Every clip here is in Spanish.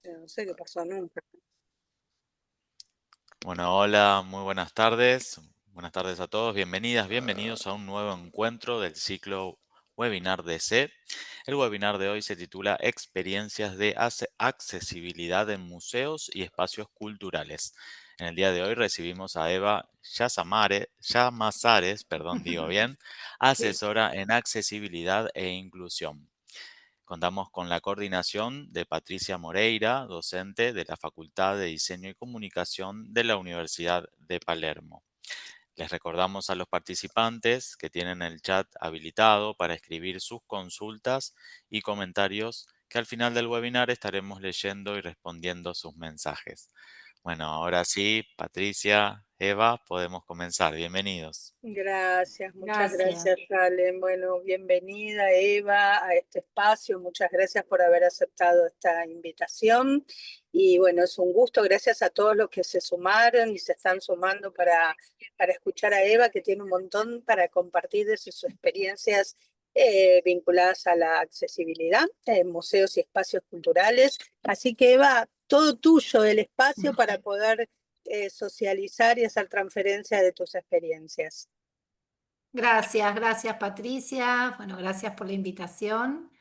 No sé qué pasó nunca. Bueno, hola, muy buenas tardes. Buenas tardes a todos. Bienvenidas, bienvenidos a un nuevo encuentro del ciclo Webinar DC. El webinar de hoy se titula Experiencias de accesibilidad en museos y espacios culturales. En el día de hoy recibimos a Eva Llamazares, digo bien, Sí. asesora en accesibilidad e inclusión. Contamos con la coordinación de Patricia Moreira, docente de la Facultad de Diseño y Comunicación de la Universidad de Palermo. Les recordamos a los participantes que tienen el chat habilitado para escribir sus consultas y comentarios que al final del webinar estaremos leyendo y respondiendo sus mensajes. Bueno, ahora sí, Patricia, Eva, podemos comenzar. Bienvenidos. Gracias, muchas Gracias. gracias, Ralen. Bueno, bienvenida, Eva, a este espacio. Muchas gracias por haber aceptado esta invitación. Y bueno, es un gusto. Gracias a todos los que se sumaron y se están sumando para escuchar a Eva, que tiene un montón para compartir de sus experiencias vinculadas a la accesibilidad en museos y espacios culturales. Así que, Eva, todo tuyo el espacio para poder socializar y hacer transferencia de tus experiencias. Gracias Patricia. Bueno, gracias por la invitación.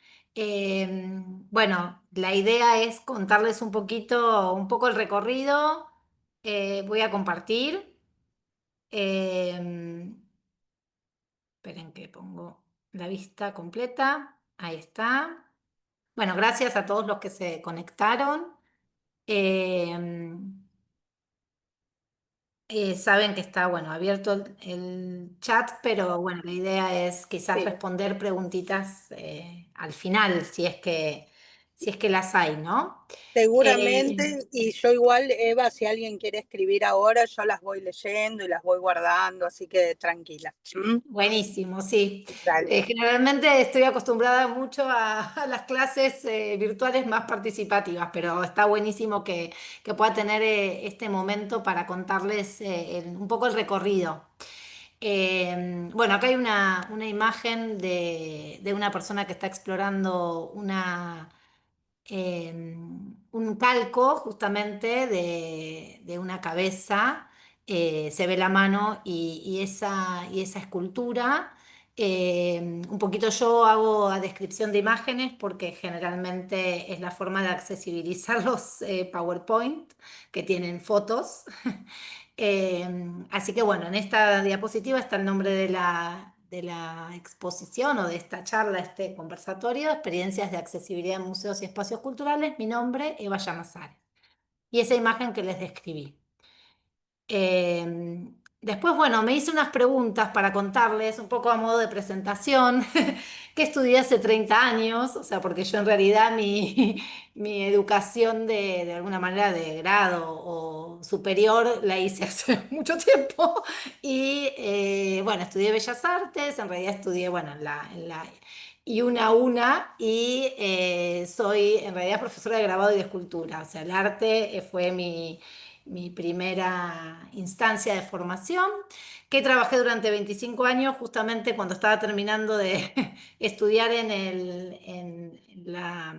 Bueno, la idea es contarles un poco el recorrido. Voy a compartir. Eh, Esperen que pongo la vista completa. Ahí está. Bueno, gracias a todos los que se conectaron. Eh, Saben que está, bueno, abierto el chat, pero bueno, la idea es quizás Sí, responder preguntitas al final, si es que las hay, ¿no? Eh, seguramente, y yo igual, Eva, si alguien quiere escribir ahora, yo las voy leyendo y las voy guardando, así que tranquila. ¿Mm? Buenísimo, sí. Dale. Generalmente estoy acostumbrada mucho a las clases virtuales más participativas, pero está buenísimo que pueda tener este momento para contarles un poco el recorrido. Bueno, acá hay una imagen de una persona que está explorando un calco justamente de una cabeza. Se ve la mano y esa escultura. Un poquito yo hago a descripción de imágenes porque generalmente es la forma de accesibilizar los PowerPoint que tienen fotos. Así que bueno, en esta diapositiva está el nombre de la exposición o de esta charla, este conversatorio, experiencias de accesibilidad en museos y espacios culturales. Mi nombre, Eva Llamazares. Y esa imagen que les describí. Después, bueno, me hice unas preguntas para contarles un poco a modo de presentación, que estudié hace 30 años, o sea, porque yo en realidad mi educación de alguna manera de grado o superior la hice hace mucho tiempo. Y bueno, estudié Bellas Artes, en realidad estudié, bueno, y una, y soy en realidad profesora de grabado y de escultura, o sea, el arte fue mi primera instancia de formación, que trabajé durante 25 años, justamente cuando estaba terminando de estudiar en la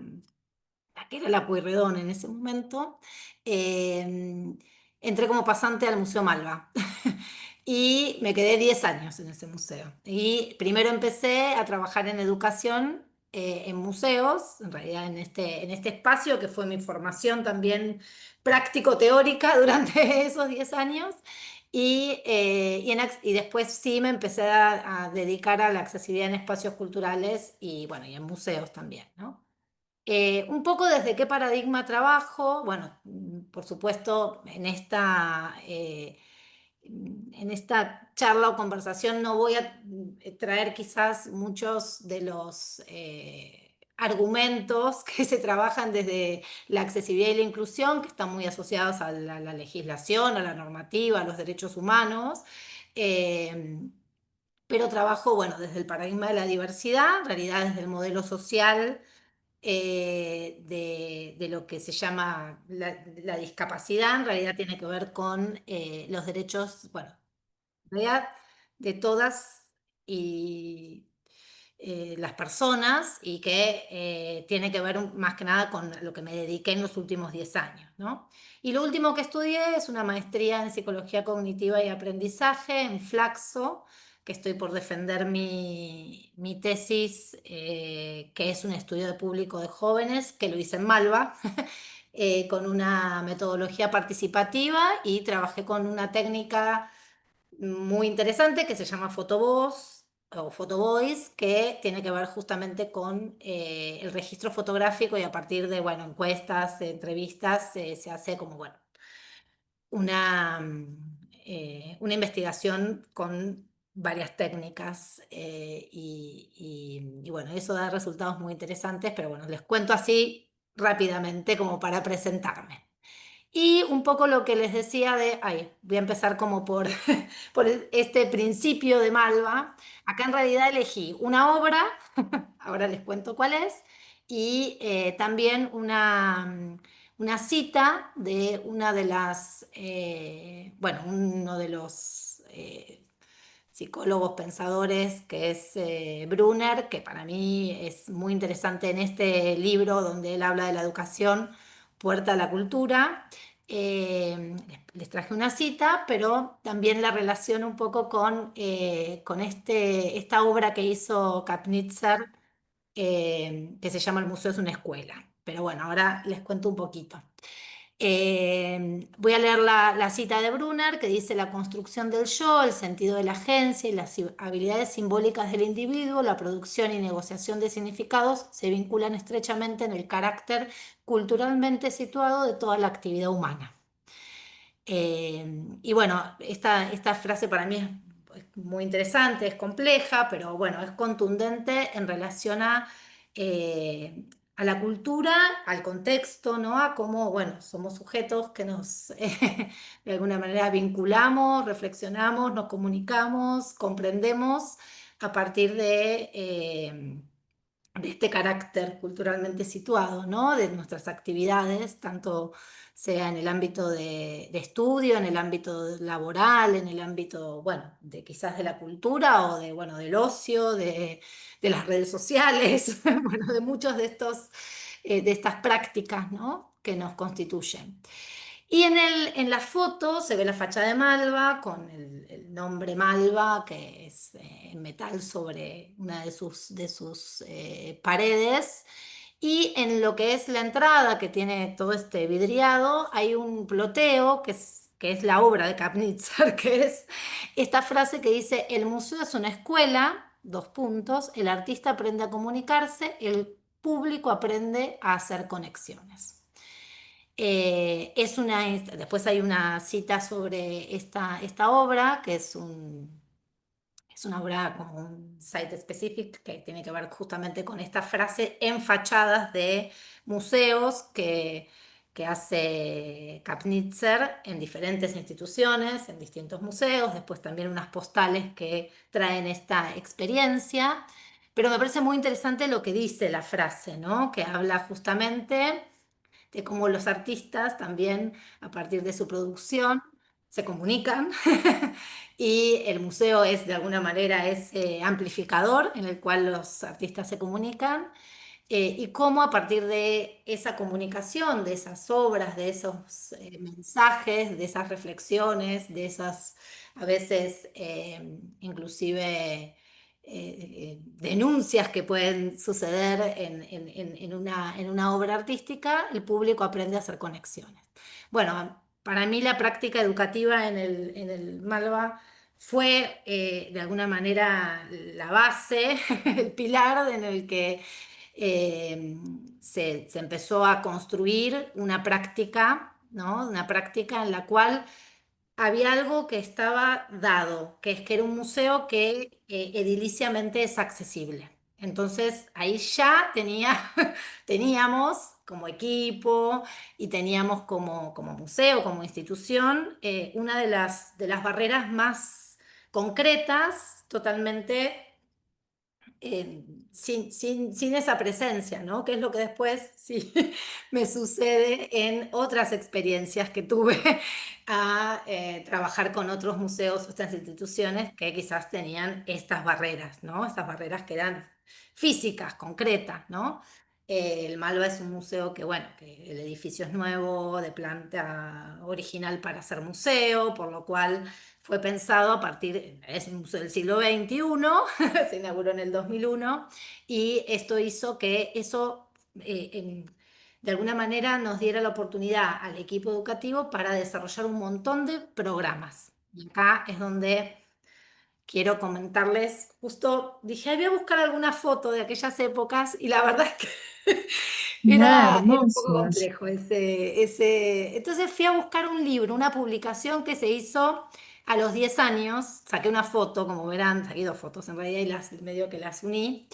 que era la Pueyrredón en ese momento. eh, Entré como pasante al Museo Malva. Y me quedé 10 años en ese museo. Y primero empecé a trabajar en educación en museos, en realidad en este espacio que fue mi formación también práctico-teórica durante esos 10 años. Y después sí me empecé a dedicar a la accesibilidad en espacios culturales y bueno, y en museos también, ¿no? Un poco desde qué paradigma trabajo, bueno, por supuesto, en esta charla o conversación no voy a traer quizás muchos de los argumentos que se trabajan desde la accesibilidad y la inclusión, que están muy asociados a la legislación, a la normativa, a los derechos humanos. Eh, pero trabajo, bueno, desde el paradigma de la diversidad, en realidad desde el modelo social de lo que se llama la discapacidad, en realidad tiene que ver con los derechos, bueno, en realidad de todas y, las personas y que tiene que ver más que nada con lo que me dediqué en los últimos 10 años, ¿no? Y lo último que estudié es una maestría en psicología cognitiva y aprendizaje en Flaxo, que estoy por defender mi tesis, que es un estudio de público de jóvenes, que lo hice en Malva, con una metodología participativa y trabajé con una técnica muy interesante que se llama Photovoz o Photovoice, que tiene que ver justamente con el registro fotográfico y a partir de, bueno, encuestas, entrevistas, se hace como, bueno, una investigación con varias técnicas y bueno, eso da resultados muy interesantes, pero bueno, les cuento así rápidamente como para presentarme. Y un poco lo que les decía voy a empezar como por, por este principio de Malva. Acá en realidad elegí una obra, ahora les cuento cuál es, y también una cita de una de las, bueno, uno de los psicólogos pensadores que es Brunner, que para mí es muy interesante en este libro donde él habla de la educación, puerta a la cultura. Les traje una cita, pero también la relaciono un poco con esta obra que hizo Kapnitzer, que se llama El Museo es una escuela. Pero bueno, ahora les cuento un poquito. Voy a leer la cita de Brunner que dice: la construcción del yo, el sentido de la agencia y las habilidades simbólicas del individuo, la producción y negociación de significados se vinculan estrechamente en el carácter culturalmente situado de toda la actividad humana. Y bueno, esta frase para mí es muy interesante, es compleja, pero bueno, es contundente en relación a la cultura, al contexto, ¿no? A cómo, bueno, somos sujetos que nos, de alguna manera, vinculamos, reflexionamos, nos comunicamos, comprendemos a partir de este carácter culturalmente situado, ¿no? De nuestras actividades, tanto sea en el ámbito de estudio, en el ámbito laboral, en el ámbito, bueno, de quizás de la cultura o de, bueno, del ocio, de las redes sociales, bueno, de muchos de estas prácticas, ¿no? Que nos constituyen. Y en la foto se ve la fachada de Malva con el nombre Malva, que es en metal sobre una de sus paredes. Y en lo que es la entrada, que tiene todo este vidriado, hay un ploteo que es la obra de Kapnitzer, que es esta frase que dice: el museo es una escuela, dos puntos, el artista aprende a comunicarse, el público aprende a hacer conexiones. Después hay una cita sobre esta obra, que es una obra como un site specific que tiene que ver justamente con esta frase en fachadas de museos que hace Kapnitzer en diferentes instituciones, en distintos museos, después también unas postales que traen esta experiencia. Pero me parece muy interesante lo que dice la frase, ¿no? Que habla justamente de cómo los artistas también, a partir de su producción, se comunican y el museo es de alguna manera ese amplificador en el cual los artistas se comunican, y cómo a partir de esa comunicación, de esas obras, de esos mensajes, de esas reflexiones, de esas a veces inclusive denuncias que pueden suceder en una obra artística, el público aprende a hacer conexiones. Bueno, para mí la práctica educativa en el Malva fue de alguna manera la base, el pilar en el que eh, se empezó a construir una práctica, ¿no? Una práctica en la cual había algo que estaba dado, que es que era un museo que ediliciamente es accesible. Entonces ahí ya teníamos como equipo y teníamos como museo, como institución, una de las barreras más concretas, totalmente sin esa presencia, ¿no? Que es lo que después sí me sucede en otras experiencias que tuve a trabajar con otros museos, otras instituciones que quizás tenían estas barreras, ¿no? Estas barreras que eran físicas, concretas, ¿no? El Malva es un museo que, bueno, que el edificio es nuevo, de planta original para ser museo, por lo cual fue pensado a partir, es un museo del siglo XXI, se inauguró en el 2001, y esto hizo que eso, de alguna manera, nos diera la oportunidad al equipo educativo para desarrollar un montón de programas. Y acá es donde quiero comentarles, justo dije, "Ay, voy a buscar alguna foto de aquellas épocas", y la verdad es que No, era un poco hermosos. complejo ese. Entonces fui a buscar un libro, una publicación que se hizo a los 10 años. Saqué una foto, como verán, saqué dos fotos en realidad y medio que las uní.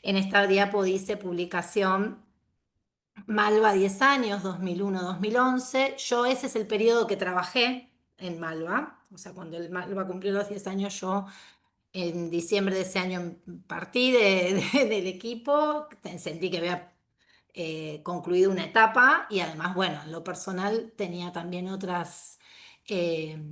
En esta diapo dice publicación Malva 10 años, 2001-2011. Yo ese es el periodo que trabajé en Malva. O sea, cuando el Malva cumplió los 10 años, yo en diciembre de ese año partí del equipo. Sentí que había concluido una etapa y además, bueno, en lo personal tenía también eh,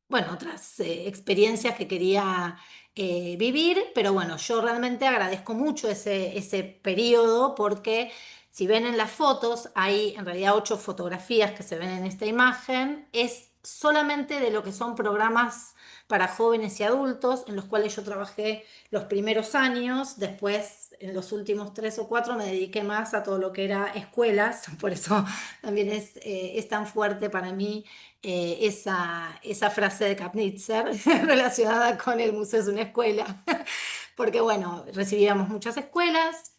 otras experiencias que quería vivir, pero bueno, yo realmente agradezco mucho ese periodo porque si ven en las fotos, hay en realidad 8 fotografías que se ven en esta imagen, es solamente de lo que son programas para jóvenes y adultos, en los cuales yo trabajé los primeros años. Después, en los últimos 3 o 4, me dediqué más a todo lo que era escuelas, por eso también es tan fuerte para mí esa frase de Kapnitzer relacionada con el museo es una escuela, porque bueno, recibíamos muchas escuelas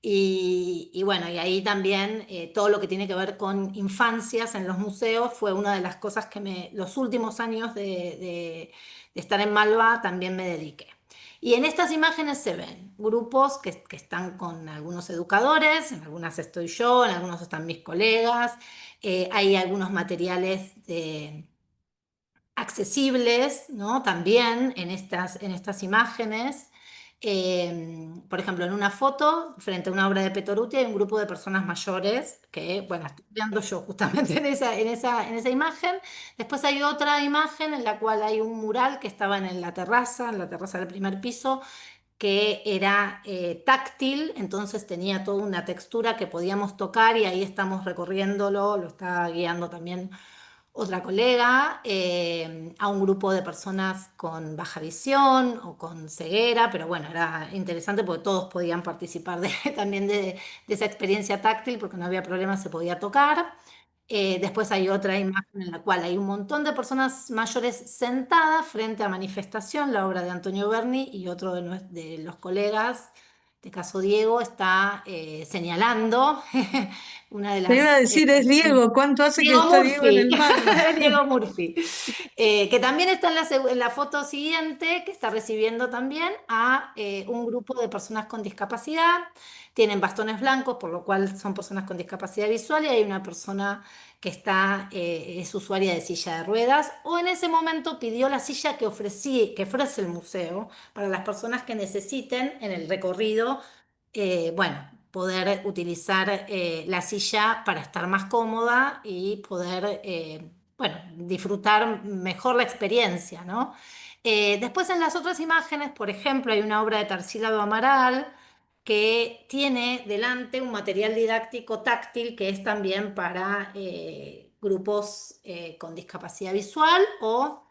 y bueno, y ahí también todo lo que tiene que ver con infancias en los museos fue una de las cosas que los últimos años de estar en Malva también me dediqué. Y en estas imágenes se ven grupos que están con algunos educadores, en algunas estoy yo, en algunos están mis colegas, hay algunos materiales accesibles, ¿no? También en estas imágenes. Por ejemplo, en una foto, frente a una obra de Petoruti, hay un grupo de personas mayores que, bueno, estoy viendo yo justamente en esa imagen. Después hay otra imagen en la cual hay un mural que estaba en la terraza del primer piso, que era táctil, entonces tenía toda una textura que podíamos tocar y ahí estamos recorriéndolo, lo está guiando también otra colega, a un grupo de personas con baja visión o con ceguera, pero bueno, era interesante porque todos podían participar también de esa experiencia táctil porque no había problema, se podía tocar. Después hay otra imagen en la cual hay un montón de personas mayores sentadas frente a Manifestación, la obra de Antonio Berni, y otro de los colegas, en este caso Diego, está señalando una de Te iba a las... decir, es Diego. ¿Cuánto hace que Diego está Diego en Murphy, el Malva? Diego Murphy, que también está en la foto siguiente, que está recibiendo también a un grupo de personas con discapacidad. Tienen bastones blancos, por lo cual son personas con discapacidad visual, y hay una persona que es usuaria de silla de ruedas, o en ese momento pidió la silla que ofrece el museo para las personas que necesiten en el recorrido, bueno, poder utilizar la silla para estar más cómoda y poder, bueno, disfrutar mejor la experiencia, ¿no? Después en las otras imágenes, por ejemplo, hay una obra de Tarsila Amaral que tiene delante un material didáctico táctil que es también para grupos con discapacidad visual o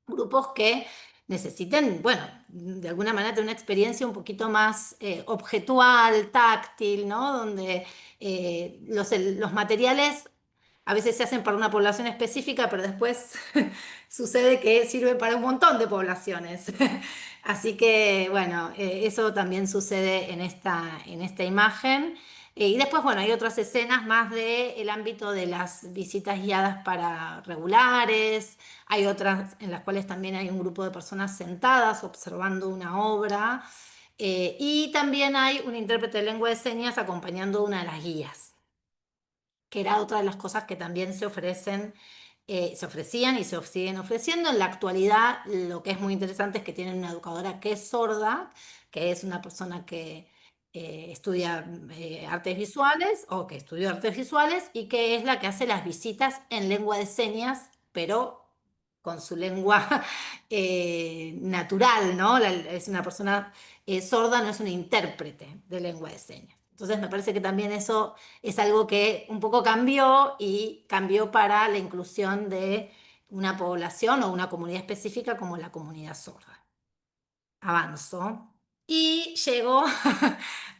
grupos que necesiten, bueno, de alguna manera tener una experiencia un poquito más objetual, táctil, ¿no? Donde los materiales a veces se hacen para una población específica, pero después sucede que sirven para un montón de poblaciones. Así que, bueno, eso también sucede en esta imagen. Y después, bueno, hay otras escenas más del ámbito de las visitas guiadas para regulares. Hay otras en las cuales también hay un grupo de personas sentadas observando una obra. Y también hay un intérprete de lengua de señas acompañando una de las guías, que era otra de las cosas que también se ofrecen se ofrecían y se siguen ofreciendo. En la actualidad, lo que es muy interesante es que tienen una educadora que es sorda, que es una persona que estudia artes visuales o que estudió artes visuales y que es la que hace las visitas en lengua de señas, pero con su lengua natural, ¿no? Es una persona sorda, no es una intérprete de lengua de señas. Entonces me parece que también eso es algo que un poco cambió y cambió para la inclusión de una población o una comunidad específica como la comunidad sorda. Avanzó y llegó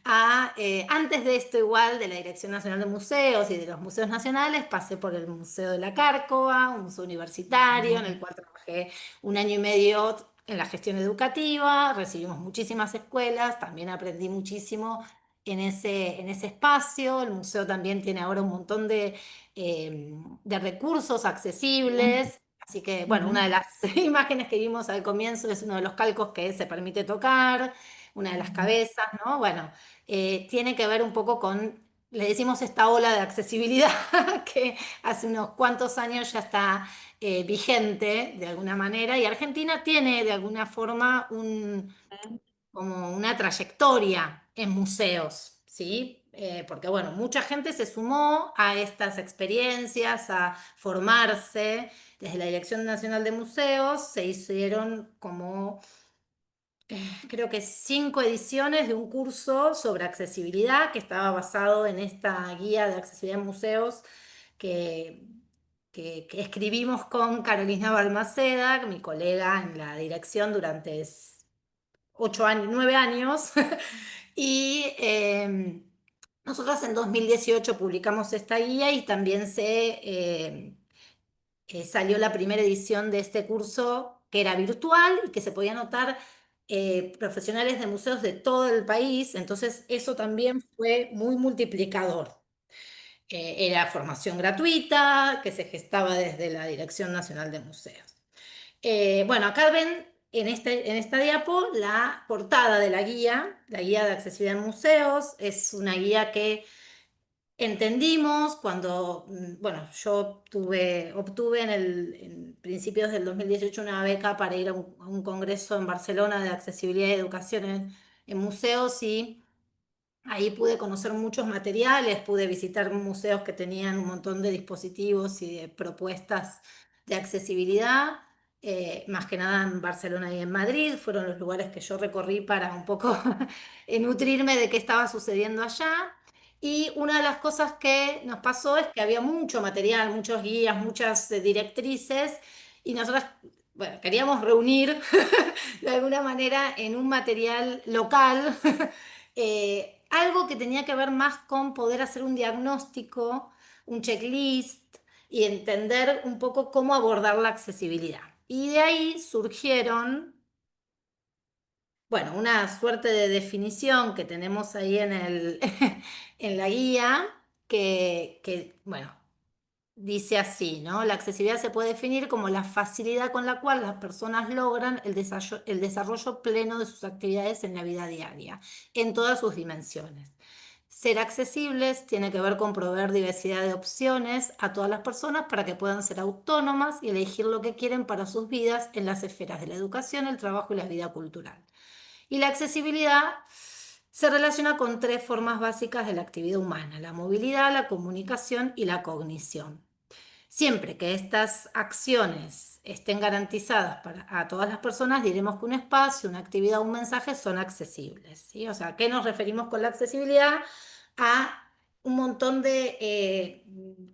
antes de esto igual, de la Dirección Nacional de Museos y de los museos nacionales, pasé por el Museo de la Cárcova, un museo universitario en el cual trabajé 1 año y medio en la gestión educativa, recibimos muchísimas escuelas, también aprendí muchísimo en ese espacio. El museo también tiene ahora un montón de recursos accesibles. Así que, bueno, una de las imágenes que vimos al comienzo es uno de los calcos que se permite tocar, una de las cabezas, ¿no? Bueno, tiene que ver un poco con, le decimos esta ola de accesibilidad que hace unos cuantos años ya está vigente de alguna manera y Argentina tiene de alguna forma como una trayectoria en museos, ¿sí? Porque bueno, mucha gente se sumó a estas experiencias, a formarse. Desde la Dirección Nacional de Museos se hicieron como, creo que 5 ediciones de un curso sobre accesibilidad que estaba basado en esta guía de accesibilidad en museos que, que escribimos con Carolina Balmaceda, mi colega en la dirección durante 8 años, 9 años. Y nosotros en 2018 publicamos esta guía y también salió la primera edición de este curso que era virtual y que se podía anotar profesionales de museos de todo el país. Entonces eso también fue muy multiplicador. Era formación gratuita que se gestaba desde la Dirección Nacional de Museos. Bueno, acá ven en esta diapo la portada de la guía de accesibilidad en museos. Es una guía que entendimos cuando, bueno, yo obtuve en principios del 2018 una beca para ir a un congreso en Barcelona de accesibilidad y educación en museos y ahí pude conocer muchos materiales, pude visitar museos que tenían un montón de dispositivos y de propuestas de accesibilidad, más que nada en Barcelona y en Madrid, fueron los lugares que yo recorrí para un poco nutrirme de qué estaba sucediendo allá. Y una de las cosas que nos pasó es que había mucho material, muchos guías, muchas directrices, y nosotros, bueno, queríamos reunir de alguna manera en un material local algo que tenía que ver más con poder hacer un diagnóstico, un checklist y entender un poco cómo abordar la accesibilidad. Y de ahí surgieron, bueno, una suerte de definición que tenemos ahí en la guía, bueno, dice así, ¿no? La accesibilidad se puede definir como la facilidad con la cual las personas logran el desarrollo pleno de sus actividades en la vida diaria, en todas sus dimensiones. Ser accesibles tiene que ver con proveer diversidad de opciones a todas las personas para que puedan ser autónomas y elegir lo que quieren para sus vidas en las esferas de la educación, el trabajo y la vida cultural. Y la accesibilidad se relaciona con 3 formas básicas de la actividad humana: la movilidad, la comunicación y la cognición. Siempre que estas acciones estén garantizadas a todas las personas, diremos que un espacio, una actividad o un mensaje son accesibles, ¿sí? O sea, ¿a qué nos referimos con la accesibilidad? A un montón de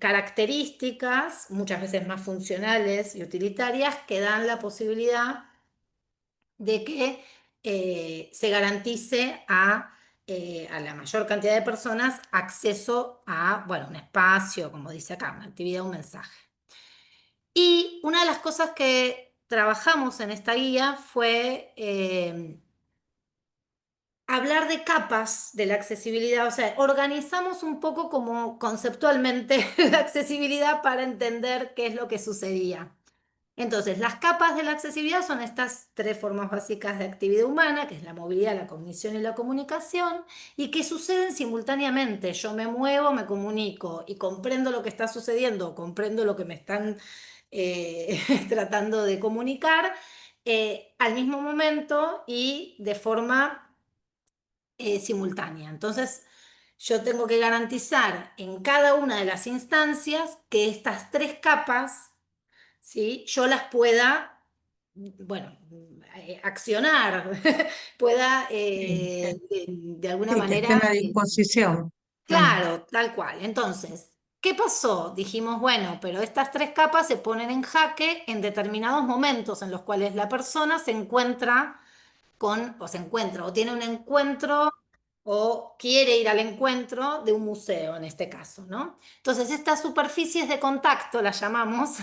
características, muchas veces más funcionales y utilitarias, que dan la posibilidad de que se garantice a la mayor cantidad de personas acceso a, bueno, un espacio, como dice acá, una actividad, un mensaje. Y una de las cosas que trabajamos en esta guía fue hablar de capas de la accesibilidad, o sea, organizamos un poco como conceptualmente la accesibilidad para entender qué es lo que sucedía. Entonces, las capas de la accesibilidad son estas 3 formas básicas de actividad humana, que es la movilidad, la cognición y la comunicación, y que suceden simultáneamente. Yo me muevo, me comunico y comprendo lo que está sucediendo, comprendo lo que me están tratando de comunicar al mismo momento y de forma simultánea. Entonces, yo tengo que garantizar en cada una de las instancias que estas tres capas, ¿sí?, yo las pueda, bueno, accionar, pueda Sí, de alguna sí, que estén manera, a disposición. Claro. claro, tal cual. Entonces, ¿qué pasó? Dijimos, bueno, pero estas tres capas se ponen en jaque en determinados momentos en los cuales la persona se encuentra o se encuentra, o tiene un encuentro, o quiere ir al encuentro de un museo en este caso, ¿no? Entonces, estas superficies de contacto, las llamamos,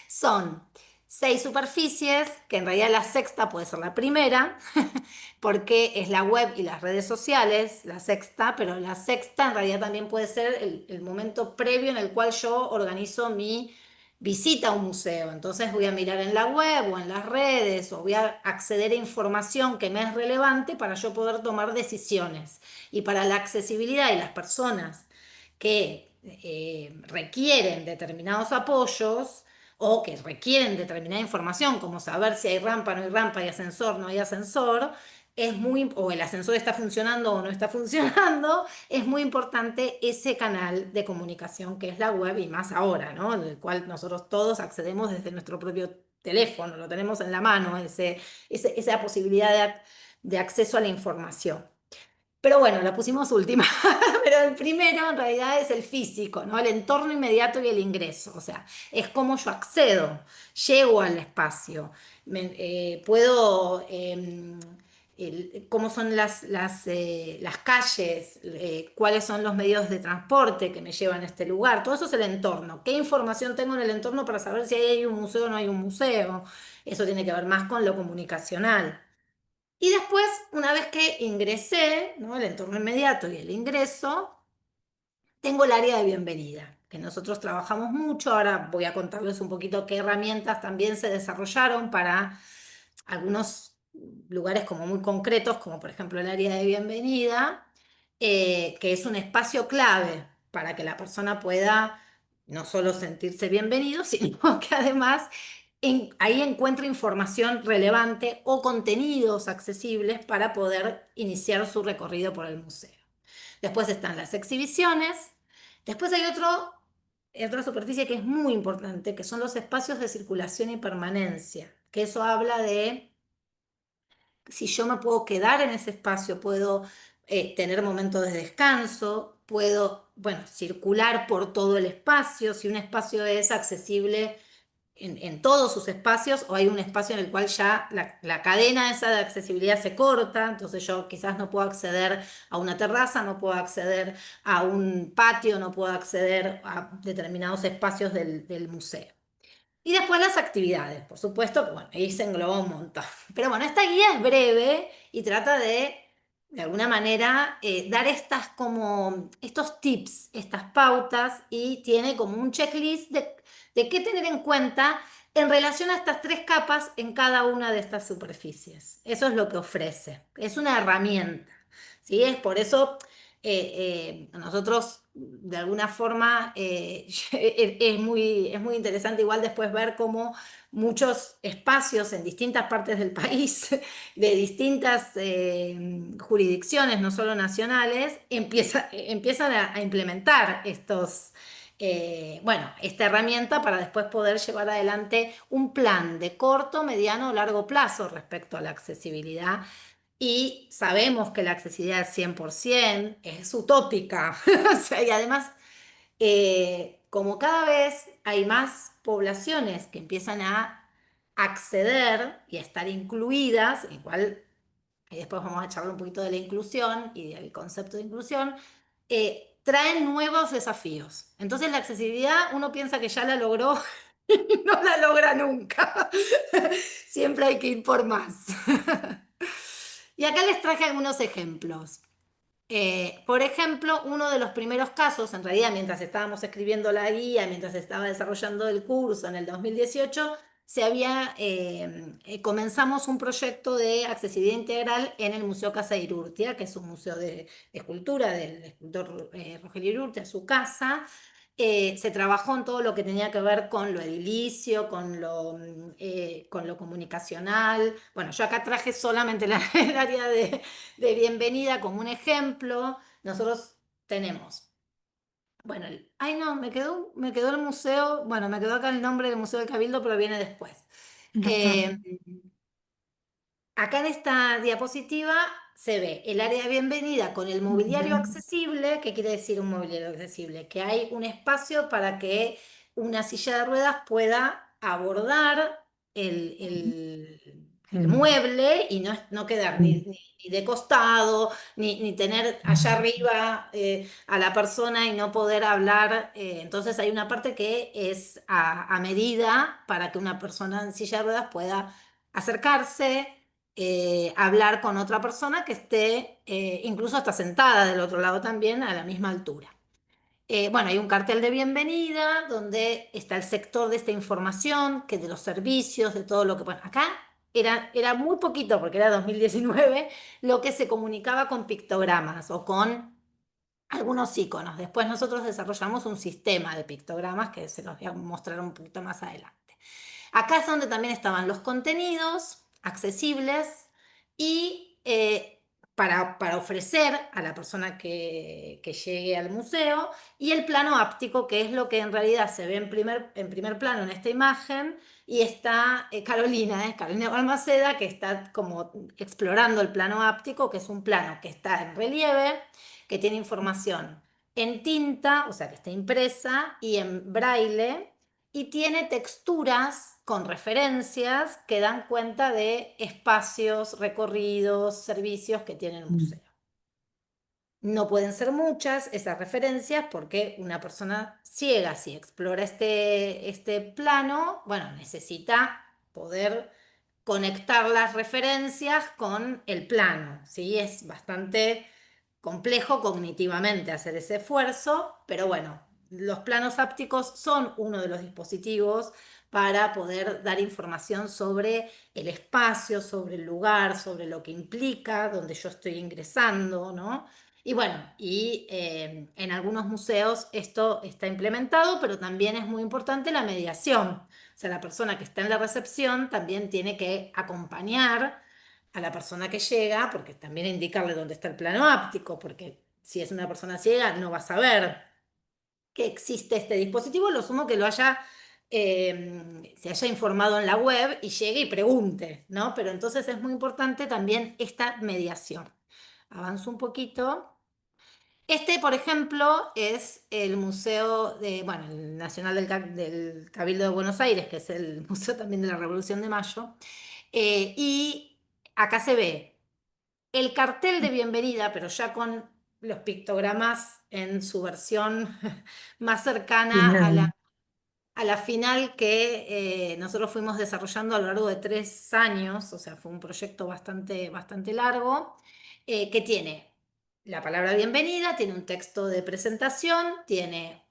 son 6 superficies, que en realidad la sexta puede ser la primera, porque es la web y las redes sociales, la sexta, pero la sexta en realidad también puede ser el momento previo en el cual yo organizo mi visita a un museo. Entonces voy a mirar en la web o en las redes o voy a acceder a información que me es relevante para yo poder tomar decisiones. Y para la accesibilidad y las personas que requieren determinados apoyos o que requieren determinada información, como saber si hay rampa, no hay rampa, hay ascensor, no hay ascensor, o el ascensor está funcionando o no está funcionando, es muy importante ese canal de comunicación que es la web y más ahora, ¿no? En el cual nosotros todos accedemos desde nuestro propio teléfono, lo tenemos en la mano, esa posibilidad de acceso a la información. Pero bueno, la pusimos última. Pero el primero en realidad es el físico, ¿no? El entorno inmediato y el ingreso. O sea, es cómo yo accedo, llego al espacio, puedo, cómo son las calles, cuáles son los medios de transporte que me llevan a este lugar. Todo eso es el entorno. ¿Qué información tengo en el entorno para saber si hay un museo o no hay un museo? Eso tiene que ver más con lo comunicacional. Y después, una vez que ingresé, ¿no?, el entorno inmediato y el ingreso, tengo el área de bienvenida, que nosotros trabajamos mucho. Ahora voy a contarles un poquito qué herramientas también se desarrollaron para algunos lugares como muy concretos, como por ejemplo el área de bienvenida, que es un espacio clave para que la persona pueda no solo sentirse bienvenido, sino que además ahí encuentre información relevante o contenidos accesibles para poder iniciar su recorrido por el museo. Después están las exhibiciones. Después hay otra superficie que es muy importante, que son los espacios de circulación y permanencia, que eso habla de si yo me puedo quedar en ese espacio, puedo tener momentos de descanso, puedo, bueno, circular por todo el espacio, si un espacio es accesible en todos sus espacios o hay un espacio en el cual ya la cadena esa de accesibilidad se corta, entonces yo quizás no puedo acceder a una terraza, no puedo acceder a un patio, no puedo acceder a determinados espacios del museo. Y después las actividades, por supuesto, que bueno, ahí se engloba un montón. Pero bueno, esta guía es breve y trata de alguna manera, dar estos tips, estas pautas, y tiene como un checklist de qué tener en cuenta en relación a estas tres capas en cada una de estas superficies. Eso es lo que ofrece. Es una herramienta, ¿sí? Es por eso nosotros, de alguna forma, es muy interesante igual después ver cómo muchos espacios en distintas partes del país, de distintas jurisdicciones, no solo nacionales, empiezan a implementar esta herramienta para después poder llevar adelante un plan de corto, mediano o largo plazo respecto a la accesibilidad. Y sabemos que la accesibilidad al 100% es utópica. O sea, y además, como cada vez hay más poblaciones que empiezan a acceder y a estar incluidas, igual, y después vamos a charlar un poquito de la inclusión y del concepto de inclusión, traen nuevos desafíos. Entonces la accesibilidad uno piensa que ya la logró y no la logra nunca. Siempre hay que ir por más. Y acá les traje algunos ejemplos. Por ejemplo, uno de los primeros casos, en realidad mientras estábamos escribiendo la guía, mientras estaba desarrollando el curso en el 2018, comenzamos un proyecto de accesibilidad integral en el Museo Casa Irurtia, que es un museo de escultura del escultor Rogelio Irurtia, su casa, se trabajó en todo lo que tenía que ver con lo edilicio, con lo comunicacional. Bueno, yo acá traje solamente el área de bienvenida como un ejemplo. Nosotros tenemos, bueno, ay no, me quedó el museo, bueno, me quedó acá el nombre del Museo del Cabildo, pero viene después. Eh, Acá en esta diapositiva se ve el área de bienvenida con el mobiliario accesible. ¿Qué quiere decir un mobiliario accesible? Que hay un espacio para que una silla de ruedas pueda abordar el mueble y no quedar ni de costado, ni tener allá arriba a la persona y no poder hablar. Entonces hay una parte que es a medida para que una persona en silla de ruedas pueda acercarse, hablar con otra persona que esté, incluso hasta sentada del otro lado también, a la misma altura. Bueno, hay un cartel de bienvenida donde está el sector de esta información, que de los servicios, de todo lo que... Bueno, acá era muy poquito, porque era 2019, lo que se comunicaba con pictogramas o con algunos iconos. Después nosotros desarrollamos un sistema de pictogramas que se los voy a mostrar un poquito más adelante. Acá es donde también estaban los contenidos accesibles y para ofrecer a la persona que llegue al museo, y el plano áptico, que es lo que en realidad se ve en primer plano en esta imagen, y está Carolina Balmaceda, que está como explorando el plano áptico, que es un plano que está en relieve, que tiene información en tinta, o sea que está impresa, y en braille, y tiene texturas con referencias que dan cuenta de espacios, recorridos, servicios que tiene el museo. No pueden ser muchas esas referencias porque una persona ciega, si explora este plano, bueno, necesita poder conectar las referencias con el plano, ¿sí? Es bastante complejo cognitivamente hacer ese esfuerzo, pero bueno, los planos ápticos son uno de los dispositivos para poder dar información sobre el espacio, sobre el lugar, sobre lo que implica, donde yo estoy ingresando, ¿no? Y bueno, en algunos museos esto está implementado, pero también es muy importante la mediación. O sea, la persona que está en la recepción también tiene que acompañar a la persona que llega, porque también indicarle dónde está el plano áptico, porque si es una persona ciega no va a saber que existe este dispositivo, lo sumo que se haya informado en la web y llegue y pregunte, ¿no? Pero entonces es muy importante también esta mediación. Avanzo un poquito. Este, por ejemplo, es el Museo bueno, el Nacional del Cabildo de Buenos Aires, que es el Museo también de la Revolución de Mayo. Y acá se ve el cartel de bienvenida, pero ya con los pictogramas en su versión más cercana a la final, que nosotros fuimos desarrollando a lo largo de 3 años. O sea, fue un proyecto bastante largo, que tiene la palabra bienvenida, tiene un texto de presentación, tiene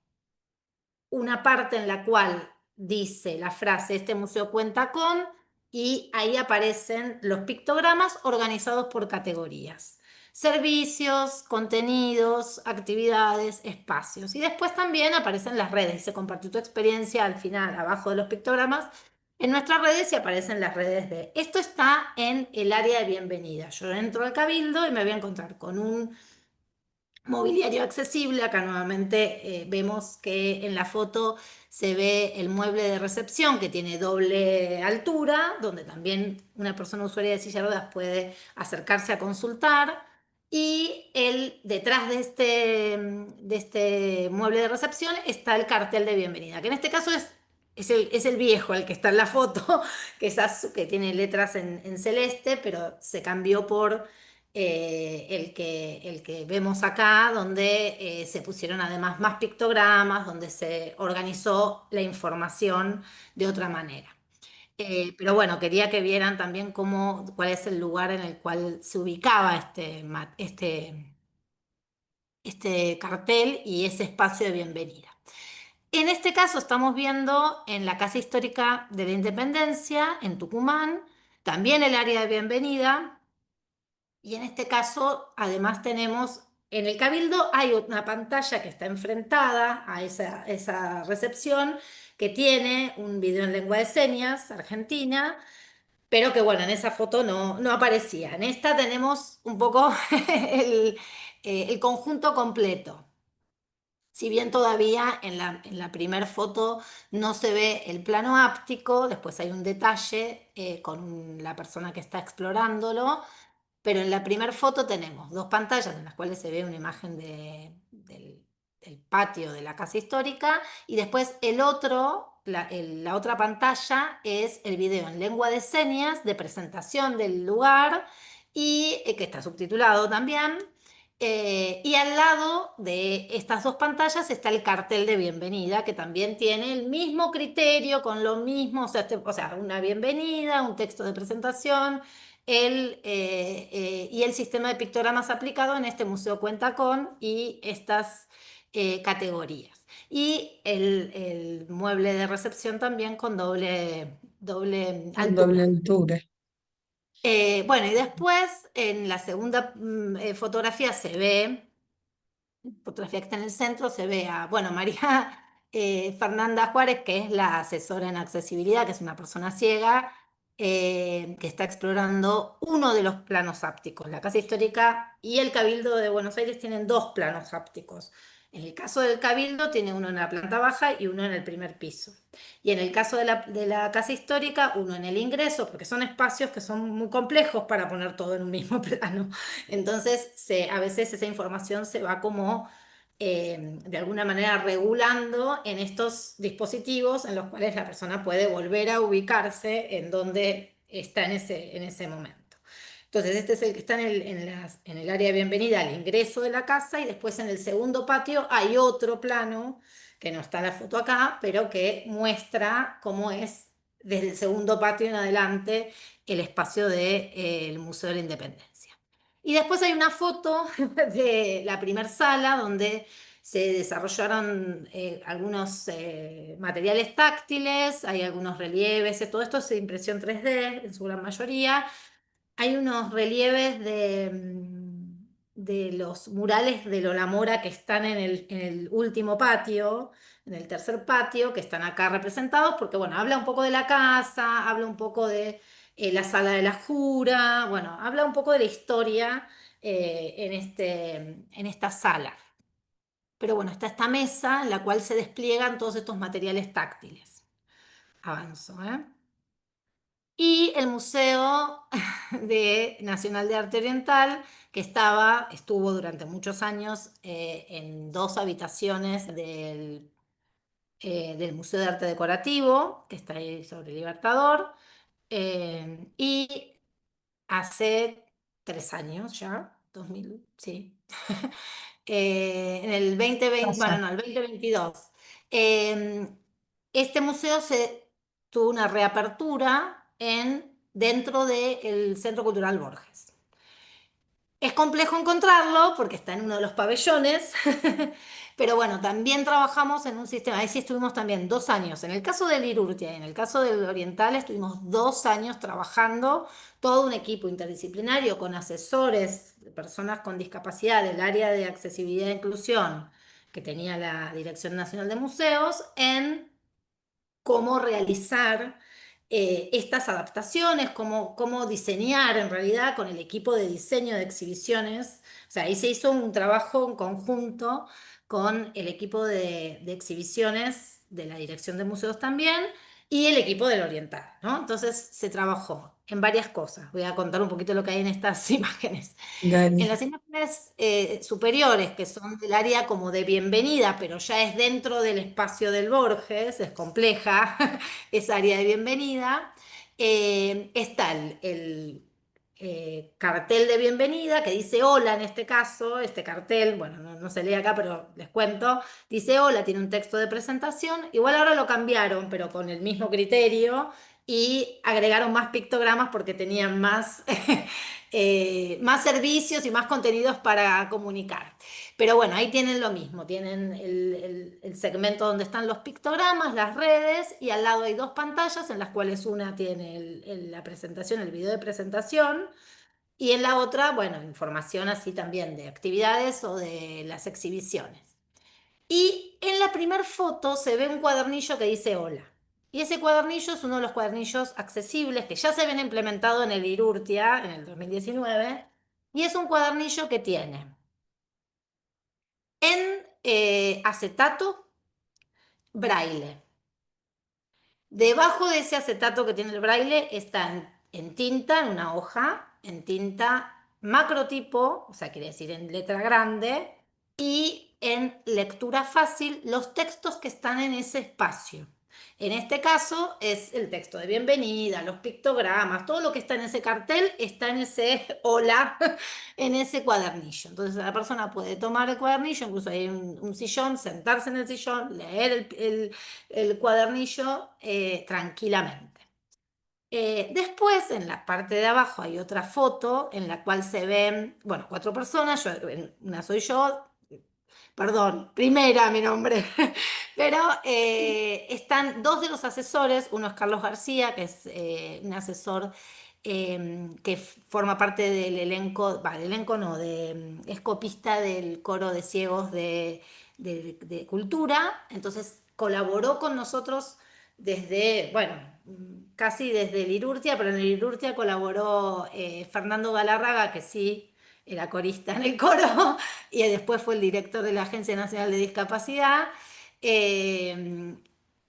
una parte en la cual dice la frase "este museo cuenta con", y ahí aparecen los pictogramas organizados por categorías: servicios, contenidos, actividades, espacios. Y después también aparecen las redes, y se compartió tu experiencia al final, abajo de los pictogramas, en nuestras redes, y aparecen las redes de... Esto está en el área de bienvenida. Yo entro al Cabildo y me voy a encontrar con un mobiliario accesible. Acá nuevamente vemos que en la foto se ve el mueble de recepción, que tiene doble altura, donde también una persona usuaria de silla de ruedas puede acercarse a consultar. Y detrás de este mueble de recepción está el cartel de bienvenida, que en este caso es el viejo, el que está en la foto, que tiene letras en celeste, pero se cambió por el que vemos acá, donde se pusieron además más pictogramas, donde se organizó la información de otra manera. Pero bueno, quería que vieran también cuál es el lugar en el cual se ubicaba este cartel y ese espacio de bienvenida. En este caso estamos viendo en la Casa Histórica de la Independencia, en Tucumán, también el área de bienvenida. Y en este caso, además, tenemos en el Cabildo hay una pantalla que está enfrentada a esa recepción que tiene un video en lengua de señas argentina, pero que bueno, en esa foto no aparecía. En esta tenemos un poco el conjunto completo. Si bien todavía en la primer foto no se ve el plano áptico, después hay un detalle con la persona que está explorándolo, pero en la primera foto tenemos dos pantallas en las cuales se ve una imagen del patio de la casa histórica y después la otra pantalla es el video en lengua de señas de presentación del lugar y que está subtitulado también. Y al lado de estas dos pantallas está el cartel de bienvenida, que también tiene el mismo criterio, con lo mismo, o sea, una bienvenida, un texto de presentación, y el sistema de pictogramas aplicado en este museo cuenta con y estas categorías. Y el mueble de recepción también con doble Con doble altura. altura. Bueno, y después en la segunda fotografía fotografía que está en el centro, se ve a, bueno, María Fernanda Juárez, que es la asesora en accesibilidad, que es una persona ciega, que está explorando uno de los planos ápticos. La Casa Histórica y el Cabildo de Buenos Aires tienen dos planos ápticos. En el caso del Cabildo tiene uno en la planta baja y uno en el primer piso. Y en el caso de la Casa Histórica, uno en el ingreso, porque son espacios que son muy complejos para poner todo en un mismo plano. Entonces, a veces esa información se va como, de alguna manera, regulando en estos dispositivos en los cuales la persona puede volver a ubicarse en donde está en ese momento. Entonces, este es el que está en el área de bienvenida al ingreso de la casa y después en el segundo patio hay otro plano, que no está la foto acá, pero que muestra cómo es desde el segundo patio en adelante el espacio del Museo de la Independencia. Y después hay una foto de la primer sala donde se desarrollaron algunos materiales táctiles, hay algunos relieves, todo esto es de impresión 3D en su gran mayoría. Hay unos relieves de los murales de Lola Mora que están en el último patio, en el tercer patio, que están acá representados, porque bueno, habla un poco de la casa, habla un poco de la sala de la jura, bueno, habla un poco de la historia en esta sala. Pero bueno, está esta mesa en la cual se despliegan todos estos materiales táctiles. Avanzo, ¿eh? Y el Museo Nacional de Arte Oriental, que estuvo durante muchos años en dos habitaciones del Museo de Arte Decorativo, que está ahí sobre Libertador, y hace 3 años ya, 2000, sí, en el 2020, bueno, Pasa. no, el 2022. eh, este museo tuvo una reapertura dentro del Centro Cultural Borges. Es complejo encontrarlo porque está en uno de los pabellones, pero bueno, también trabajamos en un sistema, ahí sí estuvimos también 2 años. En el caso del Irurtia y en el caso del Oriental estuvimos 2 años trabajando, todo un equipo interdisciplinario con asesores, personas con discapacidad del área de accesibilidad e inclusión que tenía la Dirección Nacional de Museos en cómo realizar estas adaptaciones, cómo diseñar en realidad con el equipo de diseño de exhibiciones. O sea, ahí se hizo un trabajo en conjunto con el equipo de exhibiciones de la Dirección de Museos también y el equipo del Oriental, ¿no? Entonces se trabajó en varias cosas. Voy a contar un poquito lo que hay en estas imágenes. En Dale. las imágenes superiores, que son del área como de bienvenida, pero ya es dentro del espacio del Borges, es compleja esa área de bienvenida, está el cartel de bienvenida que dice hola en este caso, este cartel, bueno, no se lee acá, pero les cuento, dice hola, tiene un texto de presentación, igual ahora lo cambiaron, pero con el mismo criterio. Y agregaron más pictogramas porque tenían más servicios y más contenidos para comunicar. Pero bueno, ahí tienen lo mismo, tienen el segmento donde están los pictogramas, las redes, y al lado hay dos pantallas en las cuales una tiene la presentación, el video de presentación, Y en la otra, bueno, información así también de actividades o de las exhibiciones. Y en la primera foto se ve un cuadernillo que dice hola. Y ese cuadernillo es uno de los cuadernillos accesibles que ya se habían implementado en el IRURTIA en el 2019. Y es un cuadernillo que tiene en acetato, braille. Debajo de ese acetato que tiene el braille está en tinta, en una hoja, en tinta macrotipo, o sea, quiere decir en letra grande, y en lectura fácil los textos que están en ese espacio. En este caso es el texto de bienvenida, los pictogramas, todo lo que está en ese cartel está en ese hola, en ese cuadernillo. Entonces la persona puede tomar el cuadernillo, incluso hay un sillón, sentarse en el sillón, leer el cuadernillo tranquilamente. Después, en la parte de abajo hay otra foto en la cual se ven, bueno, 4 personas, una soy yo, perdón, primera mi nombre, pero están 2 de los asesores, uno es Carlos García, que es un asesor que forma parte del elenco, del elenco no, es copista del coro de ciegos de cultura, entonces colaboró con nosotros desde, bueno, casi desde el IRURTIA, pero en el IRURTIA colaboró Fernando Galarraga, que sí era corista en el coro, y después fue el director de la Agencia Nacional de Discapacidad. eh,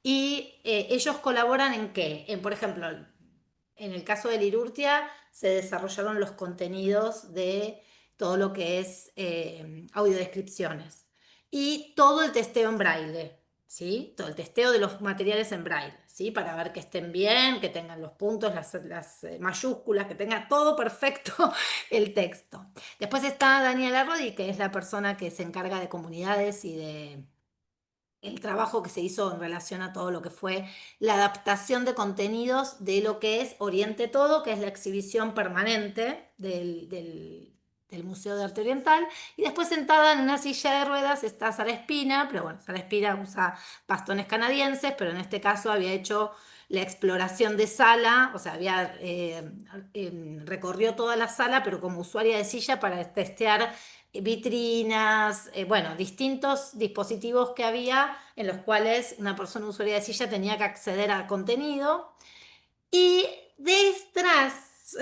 Ellos colaboran en qué? Por ejemplo, en el caso del IRURTIA se desarrollaron los contenidos de todo lo que es audiodescripciones y todo el testeo en braille, ¿sí? Todo el testeo de los materiales en braille, ¿sí? Para ver que estén bien, que tengan los puntos, las mayúsculas, que tenga todo perfecto el texto. Después está Daniela Rodi, que es la persona que se encarga de comunidades y de el trabajo que se hizo en relación a todo lo que fue la adaptación de contenidos de lo que es Oriente Todo, que es la exhibición permanente del Museo de Arte Oriental. Y después sentada en una silla de ruedas está Sara Espina, pero bueno, Sara Espina usa bastones canadienses, pero en este caso había hecho la exploración de sala, o sea, recorrió toda la sala, pero como usuaria de silla para testear vitrinas, bueno, distintos dispositivos que había en los cuales una persona usuaria de silla tenía que acceder al contenido. Y detrás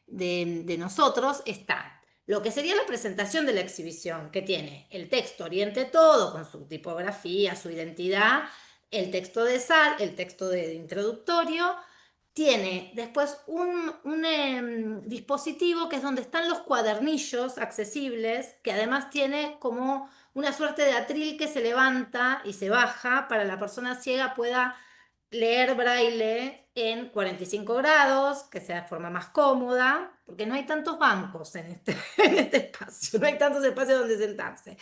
de nosotros está lo que sería la presentación de la exhibición, que tiene el texto Oriente Todo, con su tipografía, su identidad, el texto de sal, el texto de introductorio. Tiene después un dispositivo que es donde están los cuadernillos accesibles, que además tiene como una suerte de atril que se levanta y se baja para la persona ciega pueda leer braille en 45 grados, que sea de forma más cómoda, porque no hay tantos bancos en este espacio, no hay tantos espacios donde sentarse.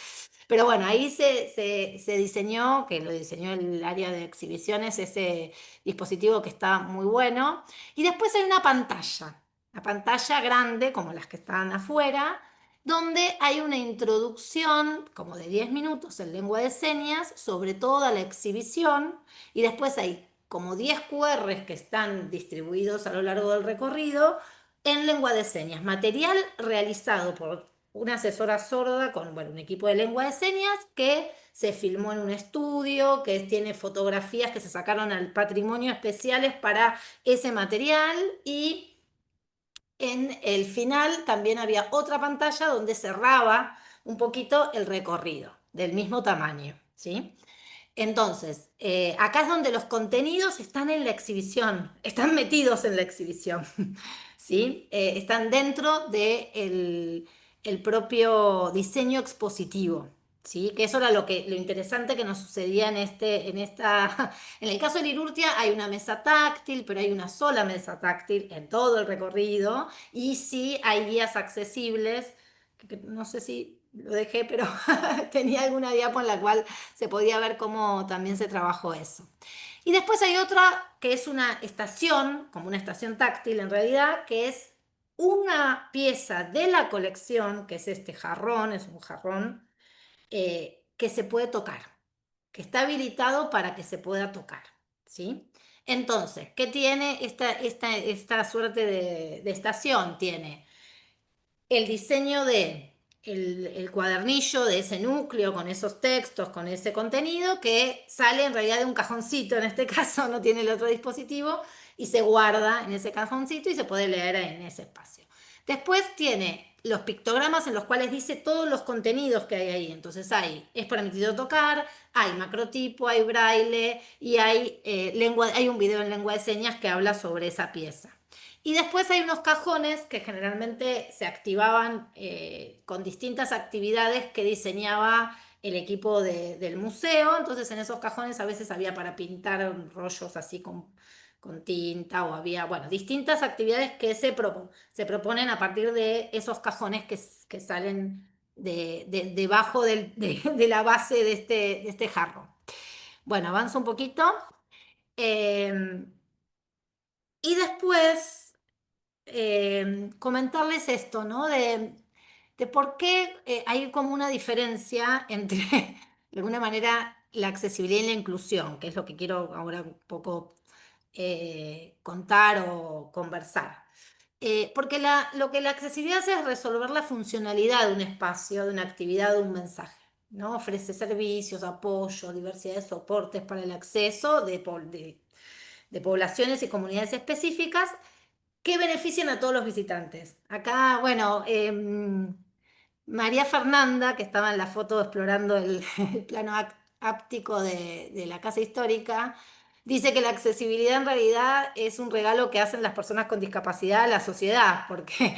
Pero bueno, ahí se diseñó, que lo diseñó el área de exhibiciones, ese dispositivo que está muy bueno. Y después hay una pantalla grande, como las que están afuera, donde hay una introducción como de 10 minutos en lengua de señas sobre toda la exhibición y después hay como 10 QRs que están distribuidos a lo largo del recorrido en lengua de señas. Material realizado por una asesora sorda con bueno, un equipo de lengua de señas que se filmó en un estudio, que tiene fotografías que se sacaron al patrimonio especiales para ese material y en el final también había otra pantalla donde cerraba un poquito el recorrido del mismo tamaño, ¿sí? Entonces, acá es donde los contenidos están en la exhibición, están metidos en la exhibición, ¿sí? Están dentro del el propio diseño expositivo, ¿sí? Que eso era lo interesante que nos sucedía en el caso de Lirurtia hay una mesa táctil, pero hay una sola mesa táctil en todo el recorrido y sí hay guías accesibles, que no sé si lo dejé, pero tenía alguna diapo en la cual se podía ver cómo también se trabajó eso. Y después hay otra que es una estación, como una estación táctil en realidad, que es una pieza de la colección, que es este jarrón, es un jarrón que se puede tocar, que está habilitado para que se pueda tocar, ¿sí? Entonces, ¿qué tiene esta suerte de estación? Tiene el diseño de el cuadernillo de ese núcleo con esos textos, con ese contenido que sale en realidad de un cajoncito, en este caso no tiene el otro dispositivo y se guarda en ese cajoncito y se puede leer en ese espacio. Después tiene los pictogramas en los cuales dice todos los contenidos que hay ahí. Entonces es permitido tocar, hay macrotipo, hay braille y hay un video en lengua de señas que habla sobre esa pieza. Y después hay unos cajones que generalmente se activaban con distintas actividades que diseñaba el equipo del museo. Entonces en esos cajones a veces había para pintar rollos así con tinta o había, bueno, distintas actividades que se proponen a partir de esos cajones que salen debajo de la base de este jarro. Bueno, avanzo un poquito. Y después comentarles esto, ¿no? De por qué hay como una diferencia entre, de alguna manera, la accesibilidad y la inclusión, que es lo que quiero ahora un poco contar o conversar. Porque lo que la accesibilidad hace es resolver la funcionalidad de un espacio, de una actividad, de un mensaje, ¿no? Ofrece servicios, apoyo, diversidad de soportes para el acceso de poblaciones y comunidades específicas que benefician a todos los visitantes. Acá, bueno, María Fernanda, que estaba en la foto explorando el plano áptico de la casa histórica, dice que la accesibilidad en realidad es un regalo que hacen las personas con discapacidad a la sociedad, porque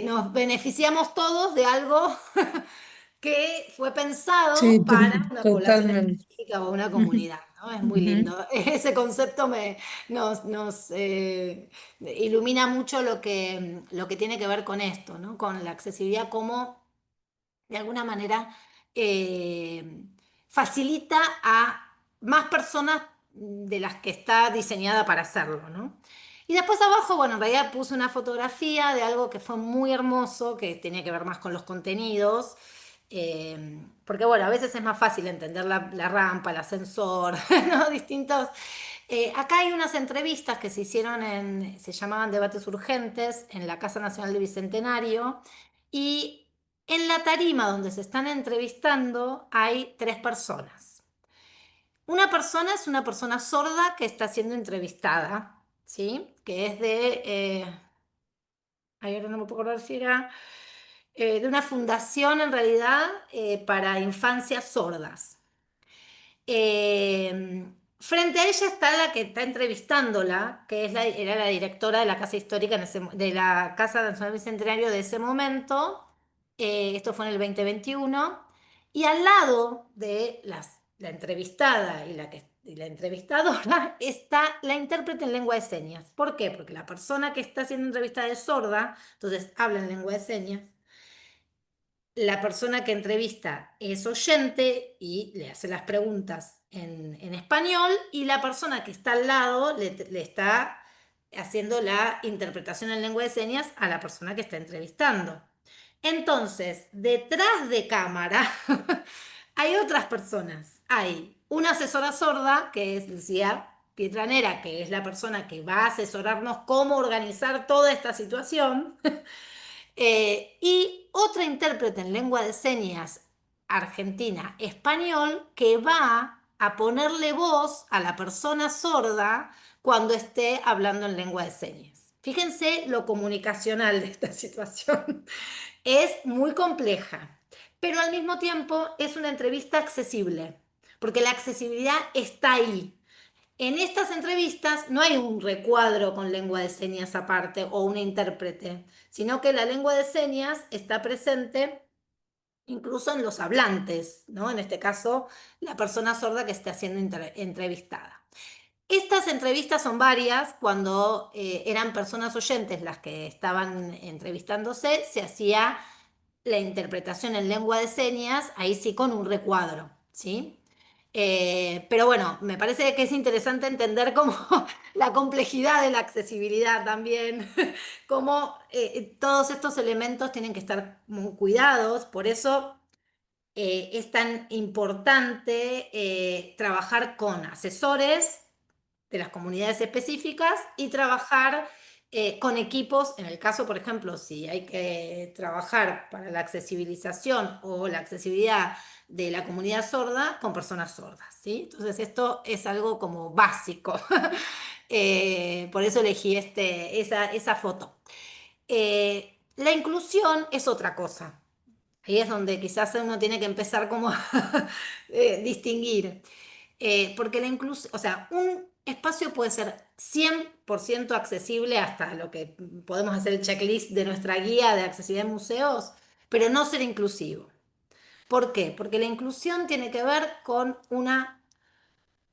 nos beneficiamos todos de algo que fue Sí, pensado para una población totalmente. específica o una comunidad, ¿no? Es muy Ujú. lindo. Ese concepto nos ilumina mucho lo que tiene que ver con esto, ¿no? Con la accesibilidad como, de alguna manera, eh, facilita a más personas de las que está diseñada para hacerlo, ¿no? Y después abajo, bueno, en realidad puse una fotografía de algo que fue muy hermoso, que tenía que ver más con los contenidos, porque bueno, a veces es más fácil entender la rampa, el ascensor, ¿no? Distintos. Acá hay unas entrevistas que se hicieron se llamaban Debates Urgentes en la Casa Nacional del Bicentenario y en la tarima donde se están entrevistando hay tres personas. Una persona es una persona sorda que está siendo entrevistada, ¿sí? Que es ahora no me puedo acordar si era, de una fundación en realidad para infancias sordas. Frente a ella está la que está entrevistándola, que era la directora de la Casa Histórica, de la Casa Nacional Bicentenario de ese momento. Esto fue en el 2021. Y al lado de la entrevistada y la entrevistadora está la intérprete en lengua de señas. ¿Por qué? Porque la persona que está siendo entrevistada es sorda, entonces habla en lengua de señas. La persona que entrevista es oyente y le hace las preguntas en español y la persona que está al lado le está haciendo la interpretación en lengua de señas a la persona que está entrevistando. Entonces, detrás de cámara hay otras personas. Hay una asesora sorda, que es Lucía Pietranera, que es la persona que va a asesorarnos cómo organizar toda esta situación. Y otra intérprete en lengua de señas argentina español que va a ponerle voz a la persona sorda cuando esté hablando en lengua de señas. Fíjense lo comunicacional de esta situación. Es muy compleja, pero al mismo tiempo es una entrevista accesible, porque la accesibilidad está ahí. En estas entrevistas no hay un recuadro con lengua de señas aparte o un intérprete, sino que la lengua de señas está presente incluso en los hablantes, ¿no? En este caso, la persona sorda que está siendo entrevistada. Estas entrevistas son varias. Cuando eran personas oyentes las que estaban entrevistándose, se hacía la interpretación en lengua de señas, ahí sí con un recuadro, ¿sí? Pero bueno, me parece que es interesante entender cómo la complejidad de la accesibilidad también, cómo todos estos elementos tienen que estar muy cuidados, por eso es tan importante trabajar con asesores de las comunidades específicas y trabajar con equipos, en el caso, por ejemplo, si hay que trabajar para la accesibilización o la accesibilidad de la comunidad sorda con personas sordas, ¿sí? Entonces esto es algo como básico. Por eso elegí esa foto. La inclusión es otra cosa. Ahí es donde quizás uno tiene que empezar como a distinguir. Porque la inclusión, o sea, un espacio puede ser 100% accesible hasta lo que podemos hacer el checklist de nuestra guía de accesibilidad en museos, pero no ser inclusivo. ¿Por qué? Porque la inclusión tiene que ver con una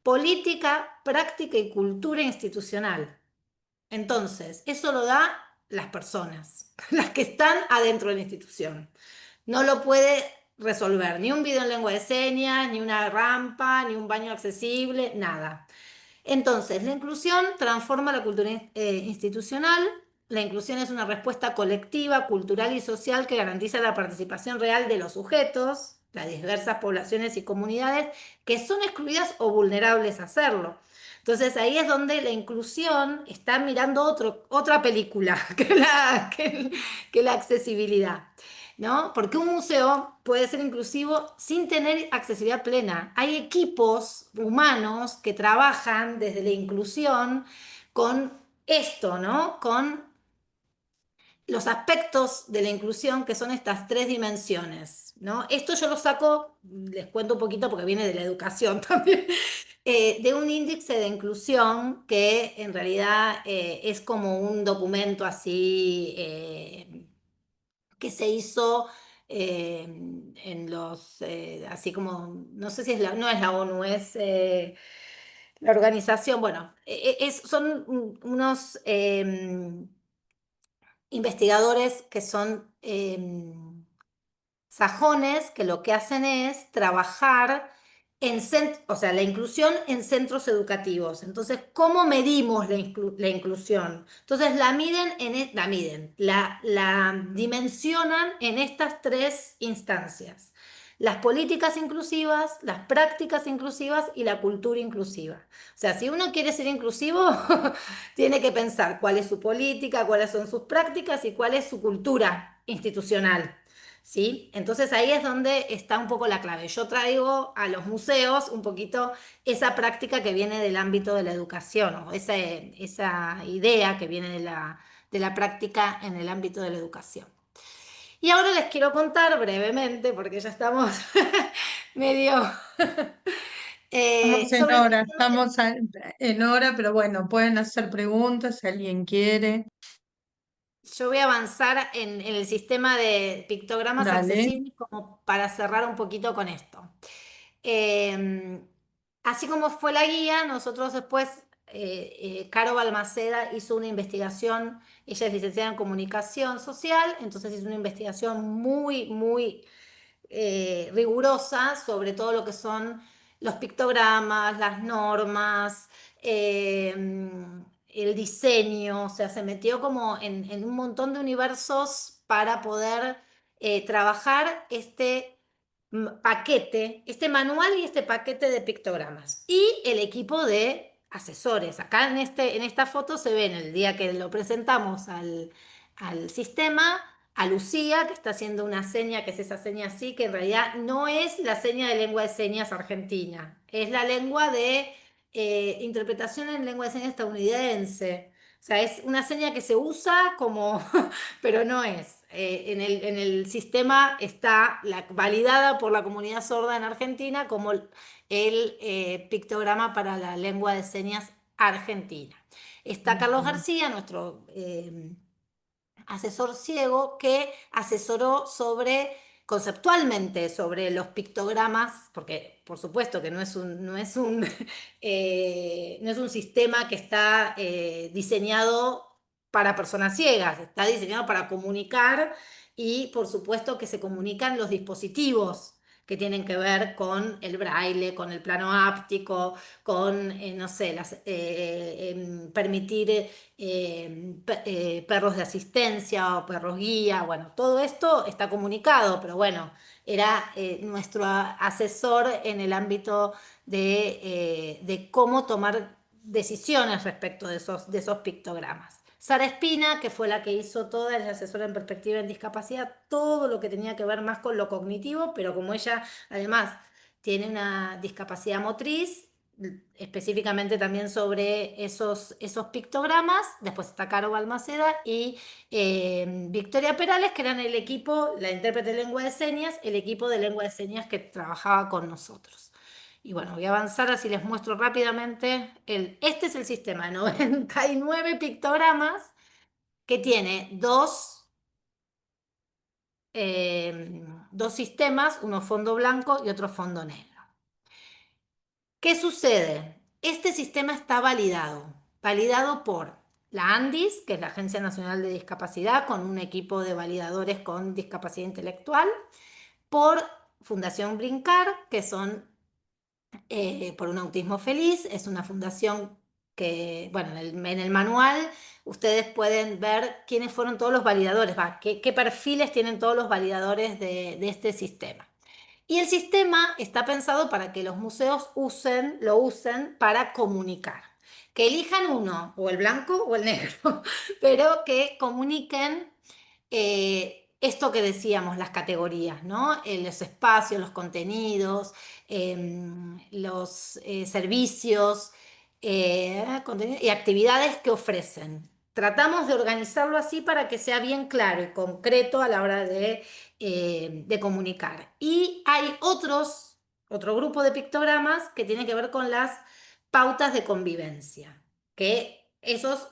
política, práctica y cultura institucional. Entonces, eso lo da las personas, las que están adentro de la institución. No lo puede resolver ni un video en lengua de señas, ni una rampa, ni un baño accesible, nada. Entonces, la inclusión transforma la cultura institucional. La inclusión es una respuesta colectiva, cultural y social que garantiza la participación real de los sujetos, las diversas poblaciones y comunidades que son excluidas o vulnerables a hacerlo. Entonces ahí es donde la inclusión está mirando otra película que la accesibilidad. ¿No? Porque un museo puede ser inclusivo sin tener accesibilidad plena. Hay equipos humanos que trabajan desde la inclusión con esto, ¿no? Con los aspectos de la inclusión que son estas tres dimensiones, ¿no? Esto yo lo saco, les cuento un poquito porque viene de la educación también, de un índice de inclusión que en realidad es como un documento así que se hizo en así como, no sé si no es la ONU, es la organización, bueno, son unos investigadores que son sajones que lo que hacen es trabajar o sea, la inclusión en centros educativos. Entonces, ¿cómo medimos la inclusión? Entonces, la dimensionan en estas tres instancias. Las políticas inclusivas, las prácticas inclusivas y la cultura inclusiva. O sea, si uno quiere ser inclusivo, tiene que pensar cuál es su política, cuáles son sus prácticas y cuál es su cultura institucional. ¿Sí? Entonces ahí es donde está un poco la clave. Yo traigo a los museos un poquito esa práctica que viene del ámbito de la educación, o esa idea que viene de la práctica en el ámbito de la educación. Y ahora les quiero contar brevemente, porque ya estamos medio Estamos en sobre el hora, sistema. estamos en hora, pero bueno, pueden hacer preguntas si alguien quiere. Yo voy a avanzar en el sistema de pictogramas Dale. accesibles como para cerrar un poquito con esto. Eh, Así como fue la guía, nosotros después, Caro Balmaceda hizo una investigación, ella es licenciada en comunicación social, entonces hizo una investigación muy, muy rigurosa sobre todo lo que son los pictogramas, las normas, eh, el diseño, o sea, se metió como en un montón de universos para poder trabajar este paquete, este manual y este paquete de pictogramas. Y el equipo de asesores. Acá en esta foto se ven el día que lo presentamos al sistema a Lucía, que está haciendo una seña, que es esa seña así, que en realidad no es la seña de lengua de señas argentina, es la lengua de interpretación en lengua de señas estadounidense. O sea, es una seña que se usa como, pero no es. En el sistema está validada por la comunidad sorda en Argentina como el pictograma para la lengua de señas argentina. Está Carlos García, nuestro asesor ciego que asesoró conceptualmente sobre los pictogramas, porque por supuesto que no es un sistema que está diseñado para personas ciegas, está diseñado para comunicar y por supuesto que se comunican los dispositivos que tienen que ver con el braille, con el plano áptico, con, no sé, permitir perros de asistencia o perros guía, bueno, todo esto está comunicado, pero bueno, era nuestro asesor en el ámbito de cómo tomar decisiones respecto de esos pictogramas. Sara Espina, que fue la que hizo toda, es la asesora en perspectiva en discapacidad, todo lo que tenía que ver más con lo cognitivo, pero como ella además tiene una discapacidad motriz, específicamente también sobre esos pictogramas. Después está Caro Balmaceda y Victoria Perales, que eran el equipo, la intérprete de lengua de señas, el equipo de lengua de señas que trabajaba con nosotros. Y bueno, voy a avanzar así les muestro rápidamente. Este es el sistema de 99 pictogramas que tiene dos sistemas, uno fondo blanco y otro fondo negro. ¿Qué sucede? Este sistema está validado por la ANDIS, que es la Agencia Nacional de Discapacidad, con un equipo de validadores con discapacidad intelectual, por Fundación Brincar, que son por un autismo feliz. Es una fundación que, bueno, en el manual ustedes pueden ver quiénes fueron todos los validadores, qué perfiles tienen todos los validadores de este sistema. Y el sistema está pensado para que los museos lo usen para comunicar. Que elijan uno, o el blanco o el negro, pero que comuniquen esto que decíamos, las categorías, ¿no? Los espacios, los contenidos, los servicios y actividades que ofrecen. Tratamos de organizarlo así para que sea bien claro y concreto a la hora de comunicar. Y hay otro grupo de pictogramas que tiene que ver con las pautas de convivencia, que esos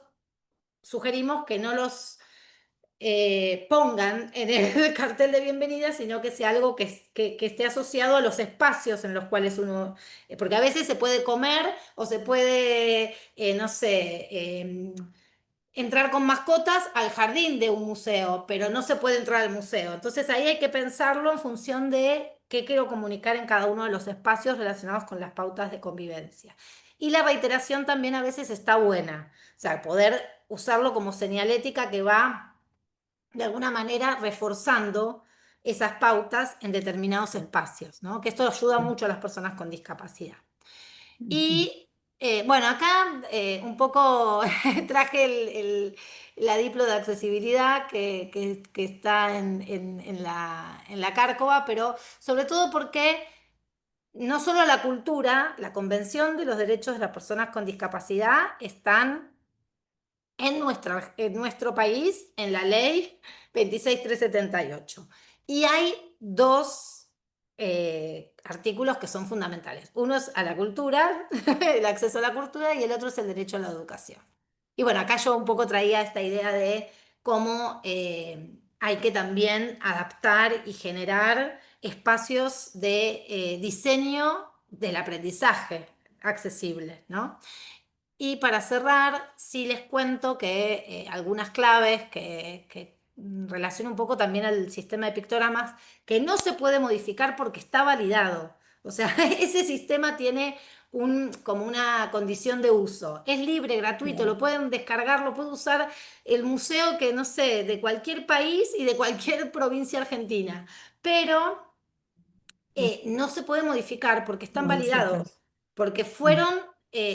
sugerimos que no los pongan en el cartel de bienvenida, sino que sea algo que esté asociado a los espacios en los cuales uno, porque a veces se puede comer o se puede, no sé, entrar con mascotas al jardín de un museo, pero no se puede entrar al museo. Entonces ahí hay que pensarlo en función de qué quiero comunicar en cada uno de los espacios relacionados con las pautas de convivencia. Y la reiteración también a veces está buena, o sea, poder usarlo como señalética que va de alguna manera reforzando esas pautas en determinados espacios, ¿no? Que esto ayuda mucho a las personas con discapacidad. Y bueno, acá un poco traje la Diplo de accesibilidad que está en la Cárcova, pero sobre todo porque no solo la cultura, la Convención de los Derechos de las Personas con Discapacidad están en nuestro país, en la ley 26378. Y hay dos artículos que son fundamentales. Uno es a la cultura, el acceso a la cultura, y el otro es el derecho a la educación. Y bueno, acá yo un poco traía esta idea de cómo hay que también adaptar y generar espacios de diseño del aprendizaje accesible, ¿no? Y para cerrar, sí les cuento que algunas claves que relacionan un poco también al sistema de pictogramas, que no se puede modificar porque está validado. O sea, ese sistema tiene como una condición de uso. Es libre, gratuito, lo pueden descargar, lo puede usar el museo que, no sé, de cualquier país y de cualquier provincia argentina. Pero no se puede modificar porque están validados, porque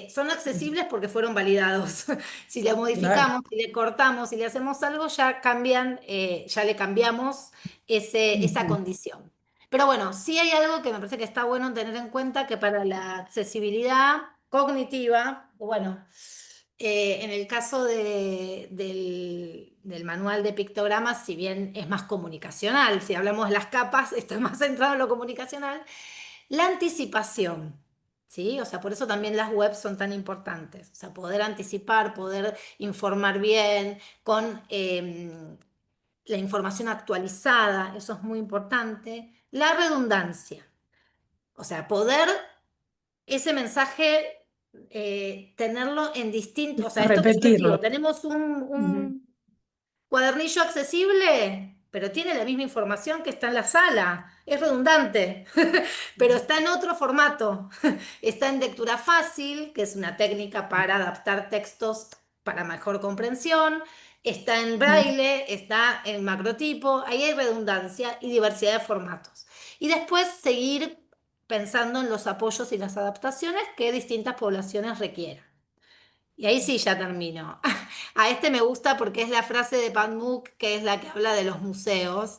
son accesibles porque fueron validados. Si le Claro. modificamos, si le cortamos, si le hacemos algo, ya cambian, ya le cambiamos esa condición. Pero bueno, sí hay algo que me parece que está bueno tener en cuenta, que para la accesibilidad cognitiva, bueno, en el caso del manual de pictogramas, si bien es más comunicacional, si hablamos de las capas, está más centrado en lo comunicacional, la anticipación, ¿sí? O sea, por eso también las webs son tan importantes. O sea, poder anticipar, poder informar bien, con la información actualizada, eso es muy importante. La redundancia, o sea, poder ese mensaje tenerlo en distintos, o sea, esto que yo les digo, Repetirlo. tenemos Ujú. un cuadernillo accesible, pero tiene la misma información que está en la sala. Es redundante, pero está en otro formato. Está en lectura fácil, que es una técnica para adaptar textos para mejor comprensión. Está en braille, está en macrotipo. Ahí hay redundancia y diversidad de formatos. Y después seguir pensando en los apoyos y las adaptaciones que distintas poblaciones requieran. Y ahí sí ya termino. A este me gusta porque es la frase de Pamuk, que es la que habla de los museos,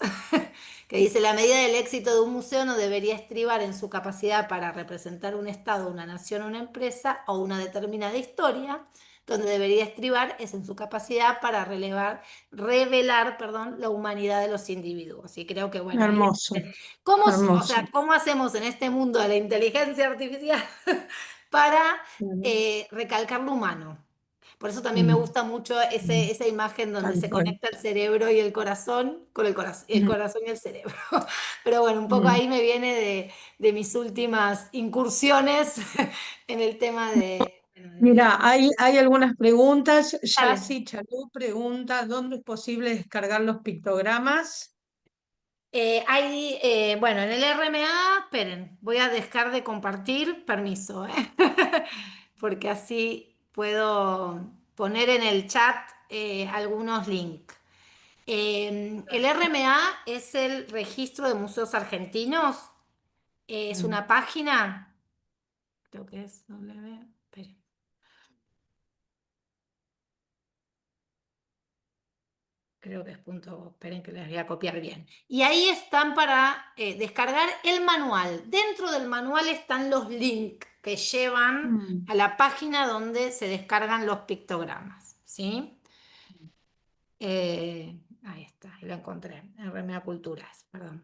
que dice, la medida del éxito de un museo no debería estribar en su capacidad para representar un estado, una nación, una empresa o una determinada historia, donde debería estribar es en su capacidad para revelar, perdón, la humanidad de los individuos. Y creo que, bueno, ahí, Hermoso, ¿cómo, o hermoso. sea, cómo hacemos en este mundo de la inteligencia artificial para recalcar lo humano? Por eso también me Mm, gusta mucho mm, esa imagen donde tal se cual. conecta el cerebro y el corazón con el Mm, corazón y el cerebro. Pero bueno, un poco mm. ahí me viene de mis últimas incursiones en el tema de la... Mira, hay algunas preguntas. Dale. Yassi Chalú pregunta, ¿dónde es posible descargar los pictogramas? Bueno, en el RMA, esperen, voy a dejar de compartir, permiso, porque así puedo poner en el chat algunos links. El RMA es el Registro de Museos Argentinos, es Mm. una página, creo que es esperen. Creo que es punto, esperen que les voy a copiar bien. Y ahí están para descargar el manual. Dentro del manual están los links que llevan Mm. a la página donde se descargan los pictogramas, ¿sí? Ahí está, ahí lo encontré, RMA Culturas, perdón.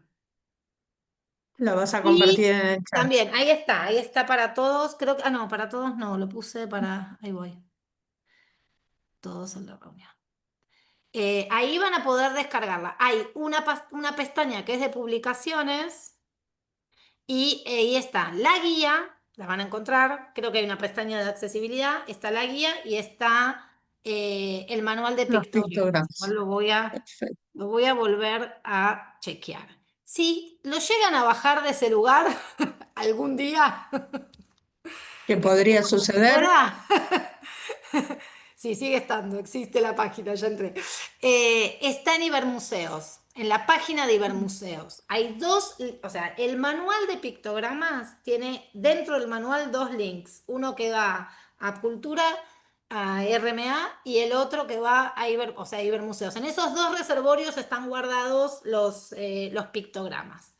La vas a compartir Y en el chat. también, ahí está para todos, creo que, no, para todos no, lo puse para, ahí voy, todos en la reunión. Ahí van a poder descargarla. Hay una pestaña que es de publicaciones y ahí está la guía, la van a encontrar, creo que hay una pestaña de accesibilidad, está la guía y está el manual de Los pictogramas. Igual pictogramas. Perfecto. lo voy a volver a chequear. Si lo llegan a bajar de ese lugar algún día, ¿Qué que podría esperemos que suceder? suceda. Sí, sigue estando, existe la página, ya entré. Está en Ibermuseos, en la página de Ibermuseos. Hay dos, o sea, el manual de pictogramas tiene dentro del manual dos links. Uno que va a Cultura, a RMA, y el otro que va a o sea, a Ibermuseos. En esos dos reservorios están guardados los pictogramas.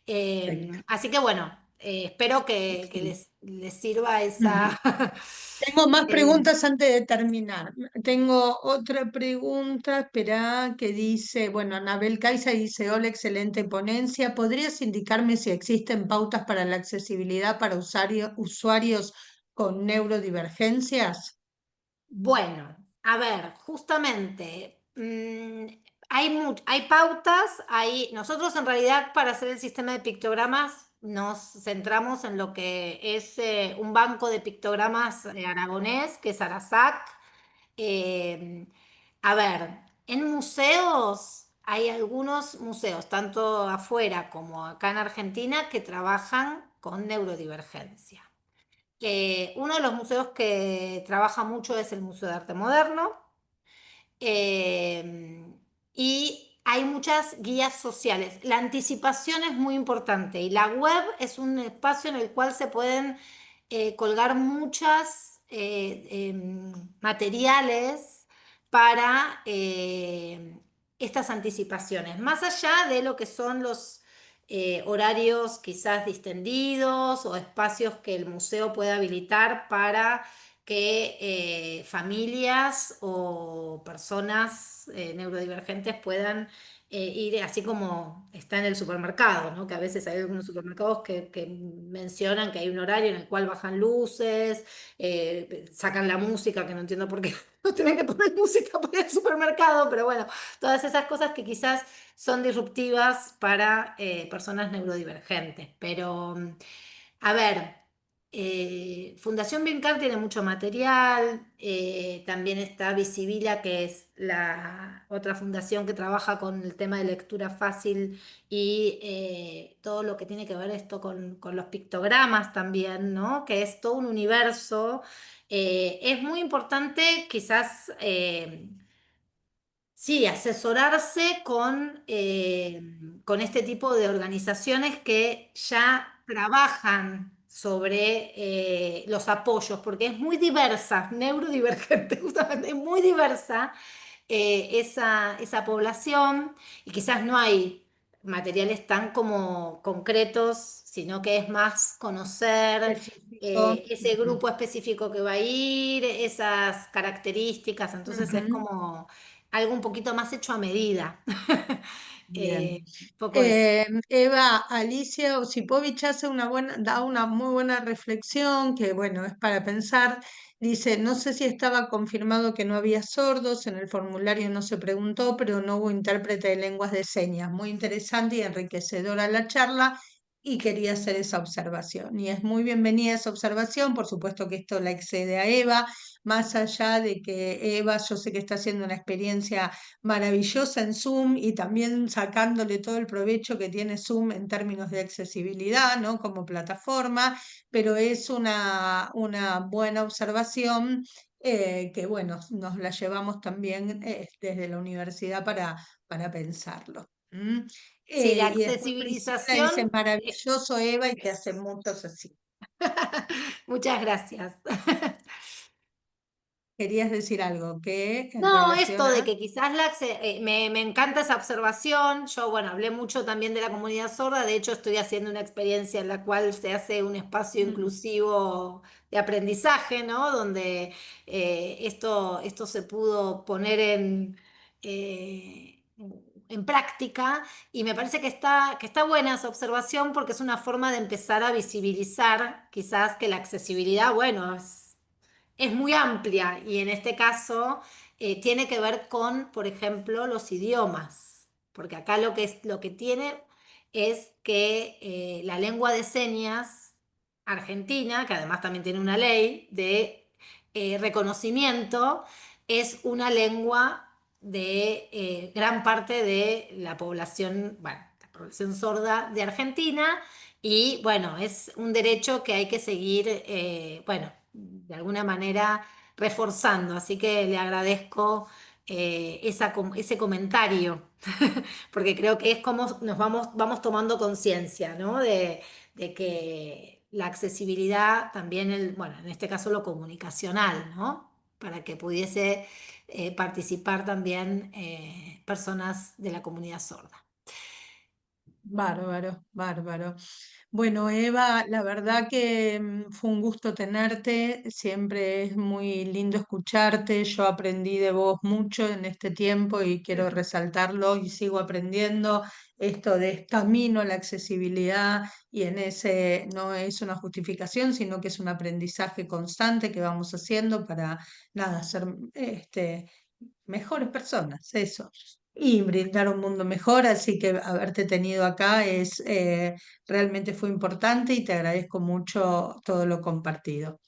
Perfecto. Así que bueno, espero que Sí. les sirva Ujú. esa... Tengo más eh, preguntas antes de terminar. Tengo otra pregunta, espera, que dice, bueno, Anabel Caiza dice, hola, excelente ponencia. ¿Podrías indicarme si existen pautas para la accesibilidad para usuarios con neurodivergencias? Bueno, a ver, justamente hay pautas, nosotros en realidad para hacer el sistema de pictogramas nos centramos en lo que es un banco de pictogramas aragonés, que es Arasac. Eh, a ver, en museos hay algunos museos, tanto afuera como acá en Argentina, que trabajan con neurodivergencia. Uno de los museos que trabaja mucho es el Museo de Arte Moderno, eh, y hay muchas guías sociales. La anticipación es muy importante y la web es un espacio en el cual se pueden colgar muchas materiales para estas anticipaciones, más allá de lo que son los horarios quizás distendidos o espacios que el museo puede habilitar para que familias o personas neurodivergentes puedan ir, así como está en el supermercado, ¿no? Que a veces hay algunos supermercados que mencionan que hay un horario en el cual bajan luces, sacan la música, que no entiendo por qué no tienen que poner música para el supermercado, pero bueno, todas esas cosas que quizás son disruptivas para personas neurodivergentes. Pero, a ver, Fundación Vincar tiene mucho material, también está Visibila, que es la otra fundación que trabaja con el tema de lectura fácil y todo lo que tiene que ver esto con los pictogramas también, ¿no? Que es todo un universo. Es muy importante quizás... sí, asesorarse con este tipo de organizaciones que ya trabajan. sobre los apoyos, porque es muy diversa, neurodivergente, justamente, es muy diversa esa población y quizás no hay materiales tan como concretos, sino que es más conocer Específico. ese grupo específico que va a ir, esas características, entonces es Ujú. como algo un poquito más hecho a medida. Bien. Un poco eso. Eva, Alicia Osipovich hace da una muy buena reflexión que, bueno, es para pensar. Dice, no sé si estaba confirmado que no había sordos, en el formulario no se preguntó, pero no hubo intérprete de lenguas de señas. Muy interesante y enriquecedora la charla y quería hacer esa observación. Y es muy bienvenida esa observación, por supuesto que esto la excede a Eva, más allá de que Eva, yo sé que está haciendo una experiencia maravillosa en Zoom y también sacándole todo el provecho que tiene Zoom en términos de accesibilidad, ¿no? Como plataforma, pero es una buena observación que, bueno, nos la llevamos también desde la universidad para pensarlo. ¿M? Sí, la Y después Priscila dice, accesibilización, maravilloso Eva y que hace muchos así. muchas gracias. Querías decir algo que en No, relación esto de a... que quizás me encanta esa observación. Yo, bueno, hablé mucho también de la comunidad sorda. De hecho, estoy haciendo una experiencia en la cual se hace un espacio Mm, inclusivo de aprendizaje, ¿no? Donde esto se pudo poner en práctica y me parece que está buena esa observación porque es una forma de empezar a visibilizar quizás que la accesibilidad, bueno, es muy amplia y en este caso tiene que ver con, por ejemplo, los idiomas, porque acá lo que tiene es que la lengua de señas argentina, que además también tiene una ley de reconocimiento, es una lengua de gran parte de la población, bueno, la población sorda de Argentina y bueno, es un derecho que hay que seguir, bueno, de alguna manera reforzando. Así que le agradezco ese comentario, porque creo que es como vamos tomando conciencia, ¿no? De que la accesibilidad también, bueno, en este caso lo comunicacional, ¿no? Para que pudiese participar también personas de la comunidad sorda. Bárbaro, bárbaro. Bueno, Eva, la verdad que fue un gusto tenerte, siempre es muy lindo escucharte, yo aprendí de vos mucho en este tiempo y quiero resaltarlo y sigo aprendiendo esto de camino a la accesibilidad y en ese no es una justificación, sino que es un aprendizaje constante que vamos haciendo para nada, ser mejores personas, eso. Y brindar un mundo mejor, así que haberte tenido acá realmente fue importante y te agradezco mucho todo lo compartido.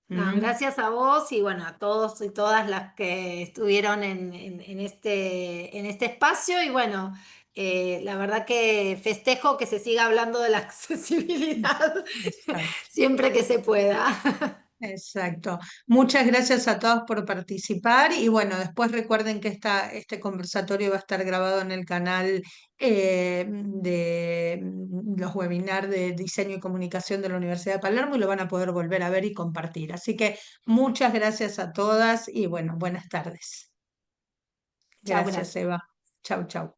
No, ¿Mm? gracias a vos y bueno, a todos y todas las que estuvieron en este espacio y bueno, la verdad que festejo que se siga hablando de la accesibilidad Exacto. siempre que se pueda. Exacto. Muchas gracias a todos por participar y bueno, después recuerden que este conversatorio va a estar grabado en el canal de los webinars de diseño y comunicación de la Universidad de Palermo y lo van a poder volver a ver y compartir. Así que muchas gracias a todas y bueno, buenas tardes. Chao, Gracias, gracias. Eva. Chau, chau.